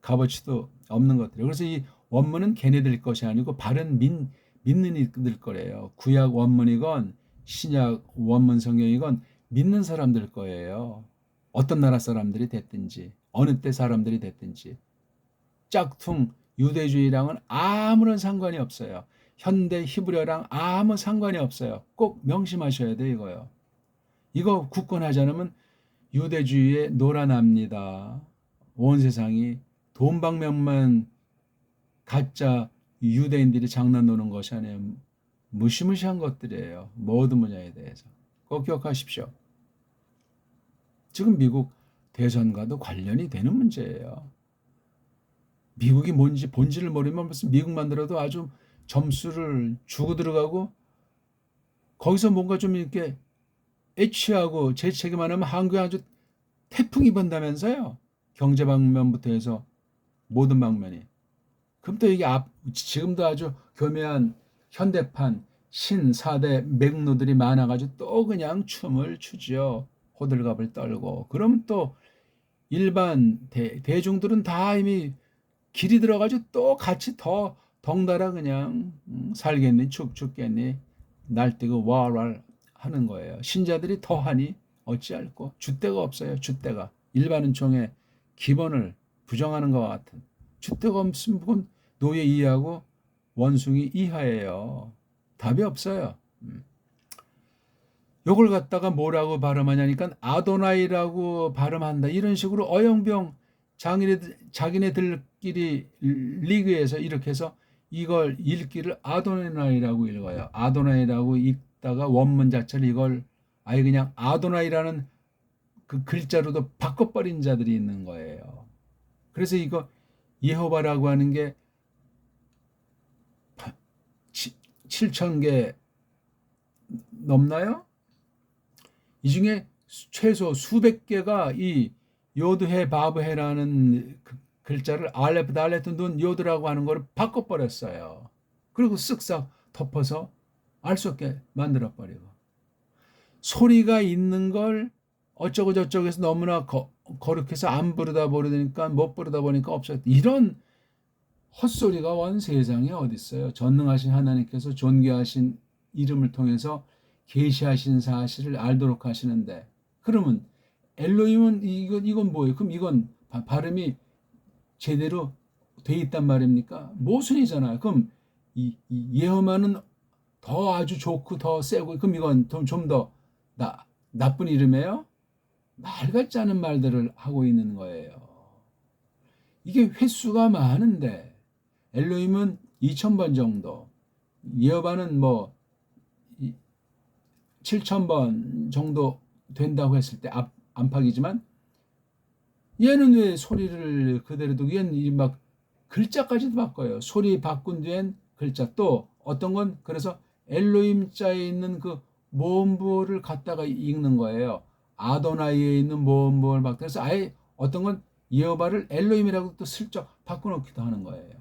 값어치도 없는 것들이에요. 그래서 이 원문은 걔네들 것이 아니고 바른 믿는 이들 거래요. 구약 원문이건 신약 원문 성경이건 믿는 사람들 거예요. 어떤 나라 사람들이 됐든지 어느 때 사람들이 됐든지 짝퉁 유대주의랑은 아무런 상관이 없어요. 현대 히브리어랑 아무 상관이 없어요. 꼭 명심하셔야 돼요, 이거요. 이거 굳건하지 않으면 유대주의에 놀아납니다. 온 세상이 돈 방면만 가짜 유대인들이 장난 노는 것이 아니에요. 무시무시한 것들이에요. 모든 분야에 대해서. 꼭 기억하십시오. 지금 미국 대선과도 관련이 되는 문제예요. 미국이 뭔지 본질을 모르면 무슨 미국만 들어도 아주 점수를 주고 들어가고 거기서 뭔가 좀 이렇게 애취하고 재채기만 하면 한국에 아주 태풍이 분다면서요. 경제 방면부터 해서 모든 방면이. 그럼 또 이게 지금도 아주 교묘한 현대판 신사대 맥노들이 많아가지고 또 그냥 춤을 추죠. 호들갑을 떨고. 그럼 또 일반 대중들은 다 이미 길이 들어가지고 또 같이 더 덩달아 그냥 살겠니 죽겠니 날뛰고 왈왈 하는 거예요. 신자들이 더하니 어찌할꼬 줏대가 없어요. 줏대가 일반은총의 기본을 부정하는 것 같은 줏대가 없으면 그건 노예 이하고 원숭이 이하예요. 답이 없어요. 요걸 갖다가 뭐라고 발음하냐니까 아도나이라고 발음한다. 이런 식으로 어영병 자기네들끼리 리그에서 이렇게 해서 이걸 읽기를 아도나이라고 읽어요. 아도나이라고 읽다가 원문 자체를 이걸 아예 그냥 아도나이라는 그 글자로도 바꿔버린 자들이 있는 거예요. 그래서 이거 예호바라고 하는 게 7,000개 넘나요? 이 중에 최소 수백 개가 이 요드해 바브해라는 그 글자를 알레프 달레트 눈 요드라고 하는 거를 바꿔버렸어요. 그리고 쓱싹 덮어서 알 수 없게 만들어버리고 소리가 있는 걸 어쩌고 저쩌고 해서 너무나 거룩해서 안 부르다 버리니까 못 부르다 보니까 없었다. 이런 헛소리가 원 세상에 어디 있어요. 전능하신 하나님께서 존귀하신 이름을 통해서 계시하신 사실을 알도록 하시는데 그러면 엘로힘은 이건 뭐예요? 그럼 이건 발음이 제대로 돼 있단 말입니까? 모순이잖아요. 그럼 이 예호만은 더 아주 좋고 더 세고 그럼 이건 좀 더 나쁜 이름이에요? 말 같지 않은 말들을 하고 있는 거예요. 이게 횟수가 많은데 엘로힘은 2,000번 정도, 여호와는 뭐 7,000번 정도 된다고 했을 때 안팎이지만 얘는 왜 소리를 그대로 두고 얘는 막 글자까지도 바꿔요. 소리 바꾼 뒤엔 글자 또 어떤 건 그래서 엘로힘 자에 있는 그 모음부호를 갖다가 읽는 거예요. 아도나이에 있는 모음부호를 막 그래서 아예 어떤 건 여호와를 엘로힘이라고 또 슬쩍 바꿔놓기도 하는 거예요.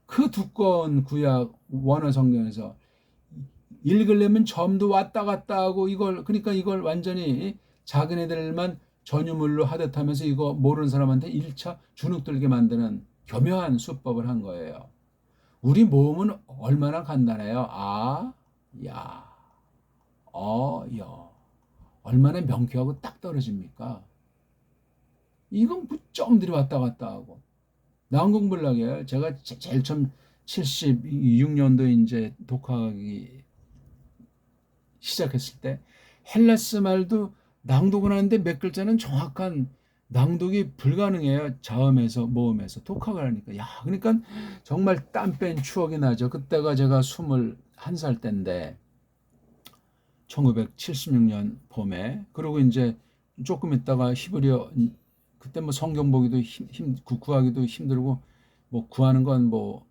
그 두꺼운 구약 원어 성경에서 읽으려면 점도 왔다 갔다 하고 이걸 그러니까 이걸 완전히 자기네들만 전유물로 하듯 하면서 이거 모르는 사람한테 1차 주눅 들게 만드는 교묘한 수법을 한 거예요. 우리 모음은 얼마나 간단해요. 아, 야, 여. 얼마나 명쾌하고 딱 떨어집니까? 이건 점들이 왔다 갔다 하고. 난공불락이에요. 제가 제일 처음 76년도 이제 독학이 시작했을 때 헬라스 말도 낭독은 하는데 몇 글자는 정확한 낭독이 불가능해요. 자음에서 모음에서 독학을 하니까. 야, 그러니까 정말 땀 뺀 추억이 나죠. 그때가 제가 21살 때인데 1976년 봄에 그리고 이제 조금 있다가 히브리어 그때 뭐 성경 보기도 구하기도 힘들고 뭐 구하는 건 뭐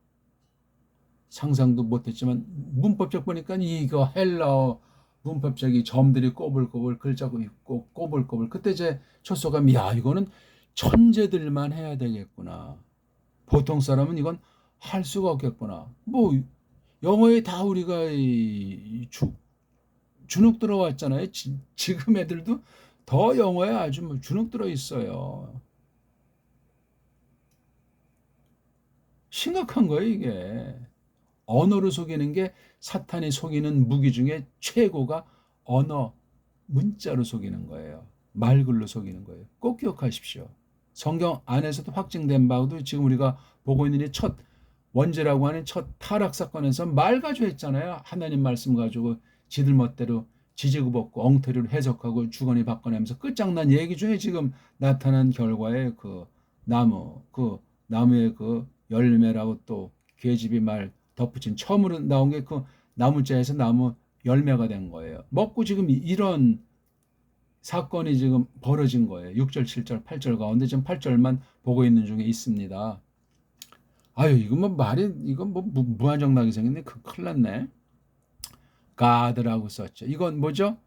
상상도 못했지만 문법적 보니까 이거 헬라어 문법적이 점들이 꼬불꼬불 글자고 있고 꼬불꼬불 그때 제 첫 소감이 야 이거는 천재들만 해야 되겠구나. 보통 사람은 이건 할 수가 없겠구나. 뭐 영어에 다 우리가 주눅 들어왔잖아요. 지금 애들도 더 영어에 아주 뭐 주눅 들어 있어요. 심각한 거예요, 이게. 언어로 속이는 게 사탄이 속이는 무기 중에 최고가 언어, 문자로 속이는 거예요. 말글로 속이는 거예요. 꼭 기억하십시오. 성경 안에서도 확증된 바도 지금 우리가 보고 있는 이 첫 원죄라고 하는 첫 타락 사건에서 말 가지고 했잖아요. 하나님 말씀 가지고 지들 멋대로 지지고 엉터리로 해석하고 주거니 받거니하면서 끝장난 얘기 중에 지금 나타난 결과에 그 나무의 그 열매라고 또 계집이 말 덧붙인 처음으로 나온 게 그 나무자에서 나무 열매가 된 거예요. 먹고 지금 이런 사건이 지금 벌어진 거예요. 6절, 7절, 8절 가운데 지금 8절만 보고 있는 중에 있습니다. 아유, 이건 뭐 말이, 이건 뭐 무한정당하게 생겼네. 큰일 났네. 가드라고 썼죠. 이건 뭐죠?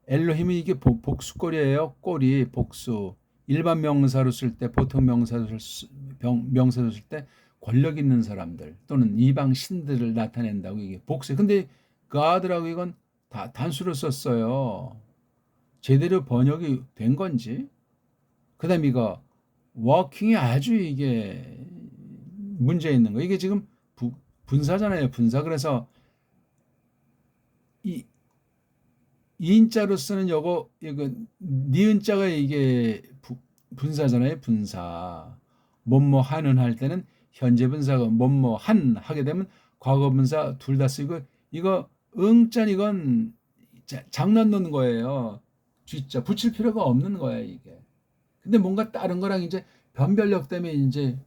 엘로힘은 이게 복수꼴이에요. 꼴이 복수. 일반 명사로 쓸 때, 보통 명사로 쓸 때 권력 있는 사람들 또는 이방 신들을 나타낸다고 이게 복수. 근데 가드라고 이건 다 단수로 썼어요. 제대로 번역이 된 건지. 그다음 이거 워킹이 아주 이게 문제 있는 거. 이게 지금 분사잖아요. 분사. 그래서 이 이인자로 쓰는 이거 니은자가 이게 분사잖아요. 분사. 뭐뭐 하는 할 때는 현재 분사가 뭐뭐 한 하게 되면 과거 분사 둘 다 쓰고 이거 응짠 이건 장난 놓는 거예요. 쥐자 붙일 필요가 없는 거야 이게. 근데 뭔가 다른 거랑 이제 변별력 때문에 이제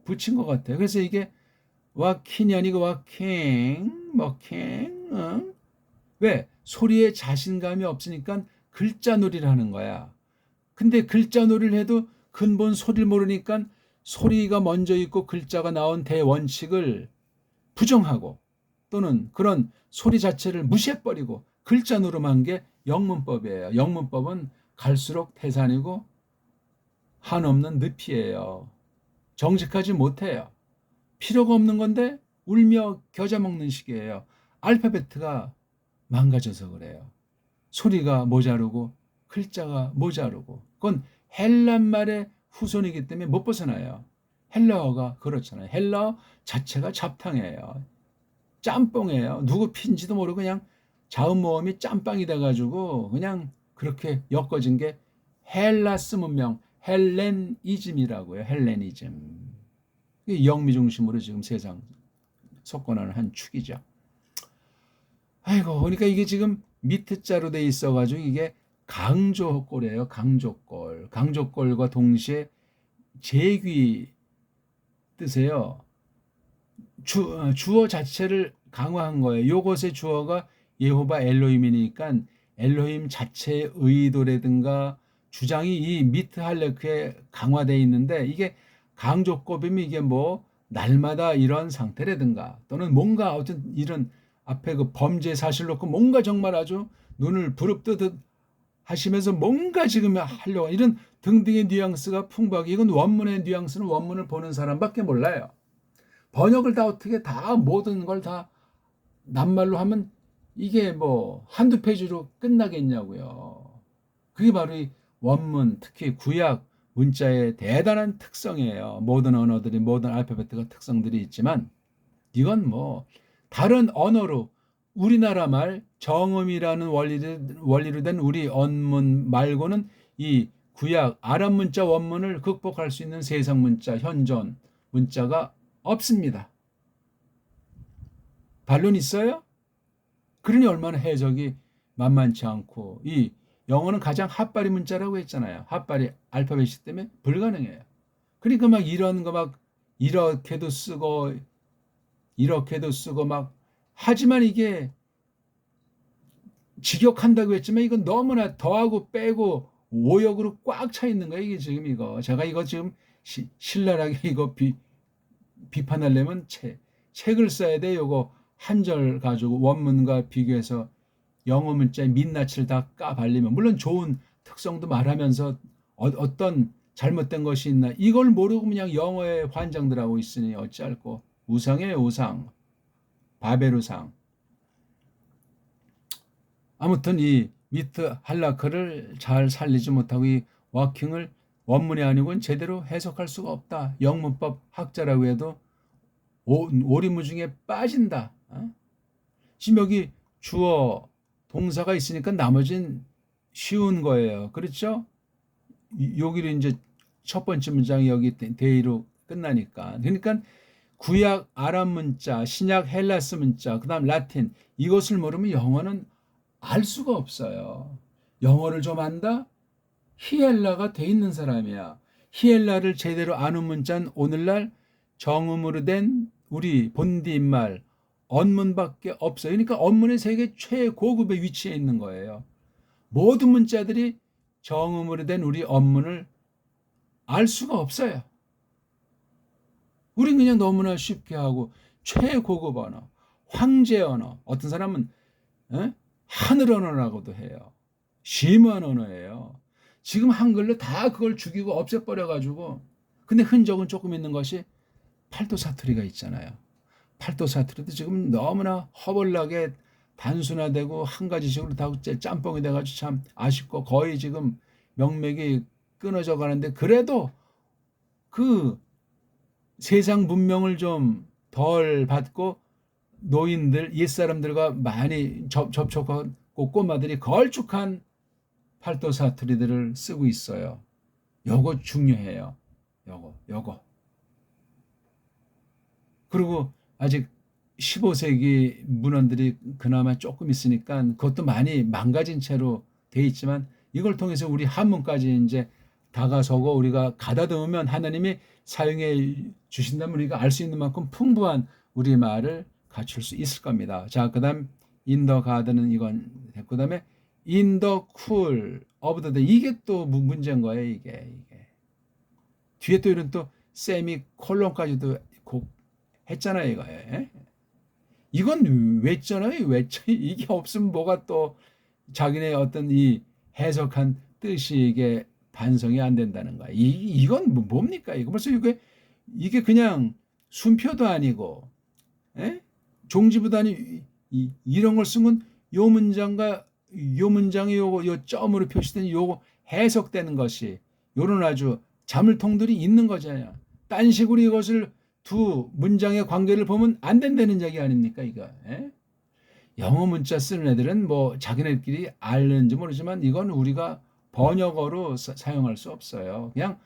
붙인 것 같아요. 그래서 이게 와킹이 아니고 워킹, 응? 왜? 소리에 자신감이 없으니까 글자 놀이를 하는 거야. 근데 글자 놀이를 해도 근본 소리를 모르니까 소리가 먼저 있고 글자가 나온 대원칙을 부정하고 또는 그런 소리 자체를 무시해버리고 글자 노름한 게 영문법이에요. 영문법은 갈수록 태산이고 한없는 늪이에요. 정직하지 못해요. 필요가 없는 건데 울며 겨자 먹는 식이에요. 알파베트가 망가져서 그래요. 소리가 모자르고 글자가 모자르고 그건 헬란말의 후손이기 때문에 못 벗어나요. 헬라어가 그렇잖아요. 헬라어 자체가 잡탕이에요. 짬뽕이에요. 누구 핀지도 모르고 그냥 자음 모음이 짬빵이 돼가지고 그냥 그렇게 엮어진 게 헬라스 문명, 헬레니즘이라고요. 헬레니즘. 영미 중심으로 지금 세상 속권하는 한 축이죠. 아이고, 그러니까 이게 지금 밑에 자로 돼 있어가지고 이게 강조꼴이에요. 강조꼴. 강조꼴과 동시에 제귀 뜻이에요. 주어 자체를 강화한 거예요. 요것의 주어가 예호바 엘로힘이니까 엘로힘 자체의 의도라든가 주장이 이 미트 할레크에 강화되어 있는데 이게 강조급이면 이게 뭐 날마다 이런 상태라든가 또는 뭔가 어떤 이런 앞에 그 범죄 사실 놓고 뭔가 정말 아주 눈을 부릅뜨듯 하시면서 뭔가 지금 하려고 이런 등등의 뉘앙스가 풍부하게, 이건 원문의 뉘앙스는 원문을 보는 사람밖에 몰라요. 번역을 다 어떻게 다 모든 걸 다 낱말로 하면 이게 뭐 한두 페이지로 끝나겠냐고요. 그게 바로 이 원문, 특히 구약 문자의 대단한 특성이에요. 모든 언어들이, 모든 알파벳과 특성들이 있지만 이건 뭐 다른 언어로, 우리나라 말 정음이라는 원리로 된 우리 언문 말고는 이 구약 아랍 문자 원문을 극복할 수 있는 세상 문자, 현존 문자가 없습니다. 반론 있어요? 그러니 얼마나 해석이 만만치 않고, 이 영어는 가장 핫바리 문자라고 했잖아요. 핫바리 알파벳이기 때문에 불가능해요. 그러니까 막 이런 거 막 이렇게도 쓰고 막, 하지만 이게 직역한다고 했지만 이건 너무나 더하고 빼고 오역으로 꽉 차 있는 거예요. 이게 지금 이거 제가 이거 지금 신랄하게 이거 비판하려면 책을 써야 돼. 요거 한 절 가지고 원문과 비교해서 영어 문자의 민낯을 다 까발리면, 물론 좋은 특성도 말하면서 어떤 잘못된 것이 있나 이걸 모르고 그냥 영어에 환장들하고 있으니 어찌할꼬. 우상이에요, 우상. 바베루상. 아무튼 이 미트 할라크를 잘 살리지 못하고 이 워킹을 원문이 아니고는 제대로 해석할 수가 없다. 영문법 학자라고 해도 오리무중에 빠진다. 지금 여기 주어 동사가 있으니까 나머진 쉬운 거예요. 그렇죠? 여기를 이제 첫 번째 문장이 여기 데이로 끝나니까. 그러니까 구약 아랍 문자, 신약 헬라스 문자, 그다음 라틴, 이것을 모르면 영어는 알 수가 없어요. 영어를 좀 안다? 히엘라가 돼 있는 사람이야. 히엘라를 제대로 아는 문자는 오늘날 정음으로 된 우리 본디말 언문밖에 없어요. 그러니까 언문의 세계 최고급의 위치에 있는 거예요. 모든 문자들이 정음으로 된 우리 언문을 알 수가 없어요. 우린 그냥 너무나 쉽게 하고, 최고급 언어, 황제 언어, 어떤 사람은 하늘 언어라고도 해요. 심오한 언어예요. 지금 한글로 다 그걸 죽이고 없애버려가지고, 근데 흔적은 조금 있는 것이 팔도 사투리가 있잖아요. 팔도 사투리도 지금 너무나 허벌나게 단순화되고 한 가지식으로 다 짬뽕이 돼가지고 참 아쉽고, 거의 지금 명맥이 끊어져 가는데, 그래도 그 세상 문명을 좀 덜 받고 노인들, 옛사람들과 많이 접촉하고 꼬마들이 걸쭉한 팔도 사투리들을 쓰고 있어요. 요거 중요해요. 요거. 그리고 아직 15세기 문헌들이 그나마 조금 있으니까 그것도 많이 망가진 채로 돼 있지만, 이걸 통해서 우리 한문까지 이제 다가서고 우리가 가다듬으면 하나님이 사용해 주신다면 우리가 알 수 있는 만큼 풍부한 우리말을 갖출 수 있을 겁니다. 자, 그다음 인더 가드는 이건 됐고, 그다음에 인더 쿨 오브 더 데이, 이게 또 문제인 거예요. 이게 뒤에 또 이런 또 세미 콜론까지도 꼭 했잖아요. 이건 외잖아요. 이게 없으면 뭐가 또 자기네 어떤 이 해석한 뜻이 이게 반성이 안 된다는 거야. 이건 뭡니까? 이거 벌써 이게 그냥 순표도 아니고, 종지부도 아니고, 이런 걸 쓴 건 요 문장과 요 문장이 요 점으로 표시된 요거 해석되는 것이 요런 아주 자물통들이 있는 거잖아요. 딴 식으로 이것을 두 문장의 관계를 보면 안 된다는 얘기 아닙니까, 이거? 영어 문자 쓰는 애들은 뭐 자기네들끼리 알는지 모르지만 이건 우리가 번역어로 사용할 수 없어요. 그냥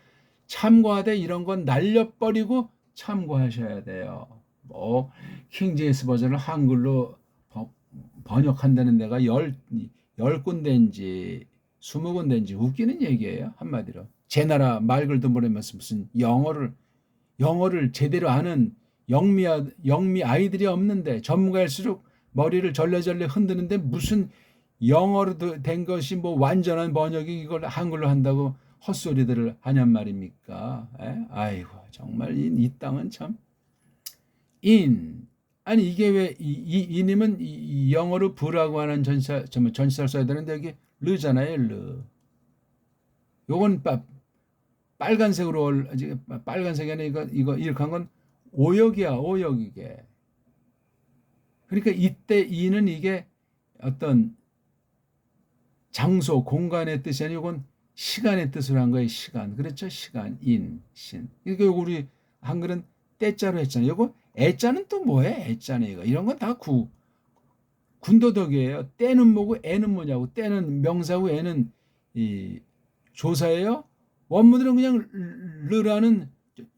참고하되 이런 건 날려버리고 참고하셔야 돼요. 뭐 킹제임스 버전을 한글로 번역한다는 데가 열 군데인지 20군데인지 웃기는 얘기예요. 한마디로 제 나라 말글도 모르면서 무슨 영어를 제대로 아는 영미 아이들이 없는데, 전문가일수록 머리를 절레절레 흔드는데 무슨 영어로 된 것이 뭐 완전한 번역이 이걸 한글로 한다고 헛소리들을 하냔 말입니까? 아이고 정말 이 땅은 참 아니 이게 왜 이님은 이 영어로 부라고 하는 전치사를 써야 되는데 여기 르잖아요. 르. 요건 빨간색으로 빨간색이 아니라 이거 이렇게 한 건 오역이야. 오역 이게. 그러니까 이때 이는 이게 어떤 장소, 공간의 뜻이 아니고 이건 시간의 뜻으로 한 거예요. 시간. 그렇죠? 시간, 인, 신. 그러니까 요거 우리 한글은 때자로 했잖아요. 요거 애자는 또 뭐예요? 애자는 이거. 이런 건 다 군더더기예요. 때는 뭐고 애는 뭐냐고. 때는 명사고 애는 이 조사예요. 원문으로는 그냥 르라는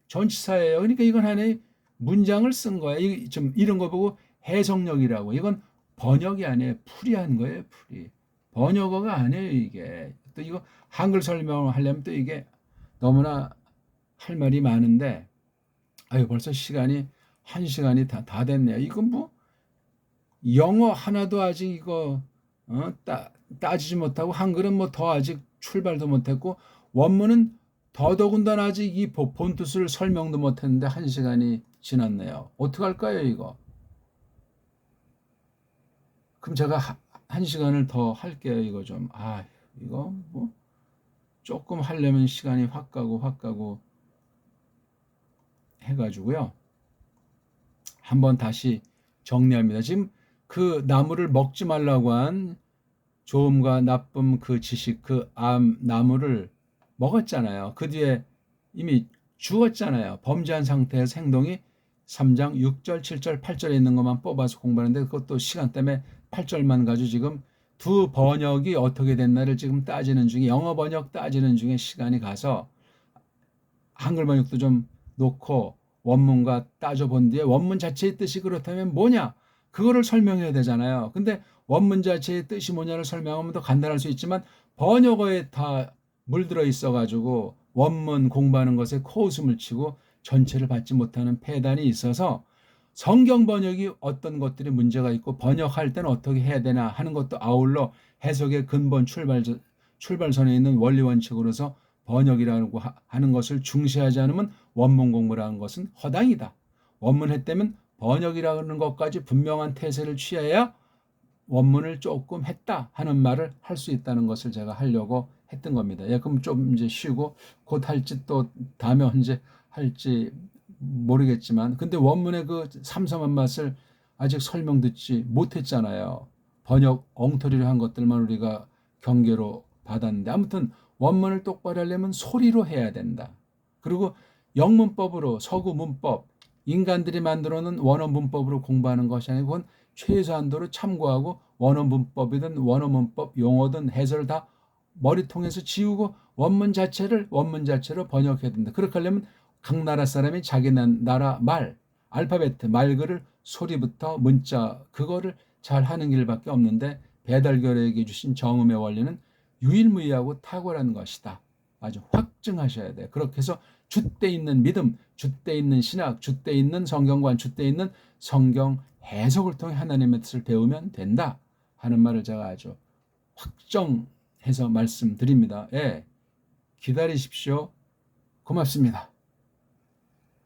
전치사예요. 그러니까 이건 하나의 문장을 쓴 거예요. 좀 이런 거 보고 해석력이라고. 이건 번역이 아니에요. 풀이한 거예요. 풀이. 번역어가 아니에요. 이게. 또 이거 한글 설명을 하려면 또 이게 너무나 할 말이 많은데 아유 벌써 시간이 1시간이 다 됐네요. 이건 뭐 영어 하나도 아직 이거 따지지 못하고 한글은 뭐 더 아직 출발도 못했고 원문은 더더군다나 아직 이 본뜻을 설명도 못했는데 1시간이 지났네요. 어떡할까요 이거? 그럼 제가 1시간을 더 할게요. 이거 좀. 이거 뭐 조금 하려면 시간이 확 가고 해가지고요. 한번 다시 정리합니다. 지금 그 나무를 먹지 말라고 한 좋음과 나쁨 그 지식 그 나무를 먹었잖아요. 그 뒤에 이미 죽었잖아요. 범죄한 상태에서 행동이 3장 6절, 7절, 8절에 있는 것만 뽑아서 공부하는데 그것도 시간 때문에 8절만 가지고 지금 두 번역이 어떻게 됐나를 지금 따지는 중에 영어 번역 따지는 중에 시간이 가서 한글 번역도 좀 놓고 원문과 따져본 뒤에 원문 자체의 뜻이 그렇다면 뭐냐? 그거를 설명해야 되잖아요. 근데 원문 자체의 뜻이 뭐냐를 설명하면 더 간단할 수 있지만 번역어에 다 물들어 있어가지고 원문 공부하는 것에 코웃음을 치고 전체를 받지 못하는 폐단이 있어서 성경 번역이 어떤 것들이 문제가 있고 번역할 때는 어떻게 해야 되나 하는 것도 아울러 해석의 근본 출발선에 있는 원리 원칙으로서 번역이라고 하는 것을 중시하지 않으면 원문 공부라는 것은 허당이다. 원문했다면 번역이라는 것까지 분명한 태세를 취해야 원문을 조금 했다 하는 말을 할 수 있다는 것을 제가 하려고 했던 겁니다. 그럼 좀 이제 쉬고 곧 할지 또 다음에 언제 할지 모르겠지만 근데 원문의 그 삼삼한 맛을 아직 설명 듣지 못했잖아요. 번역 엉터리로 한 것들만 우리가 경계로 받았는데 아무튼 원문을 똑바로 하려면 소리로 해야 된다. 그리고 영문법으로 서구 문법 인간들이 만들어 놓은 원어 문법으로 공부하는 것이 아니고 그건 최소한도로 참고하고 원어 문법이든 원어 문법 용어든 해설을 다 머리통에서 지우고 원문 자체로 번역해야 된다. 그렇게 하려면 각 나라 사람이 자기 나라 말 알파벳 말글을 소리부터 문자 그거를 잘 하는 길밖에 없는데 배달결에게 주신 정음의 원리는 유일무이하고 탁월한 것이다. 아주 확증하셔야 돼요. 그렇게 해서 줏대 있는 믿음, 줏대 있는 신학, 줏대 있는 성경관, 줏대 있는 성경 해석을 통해 하나님의 뜻을 배우면 된다 하는 말을 제가 아주 확정해서 말씀드립니다. 예, 기다리십시오. 고맙습니다.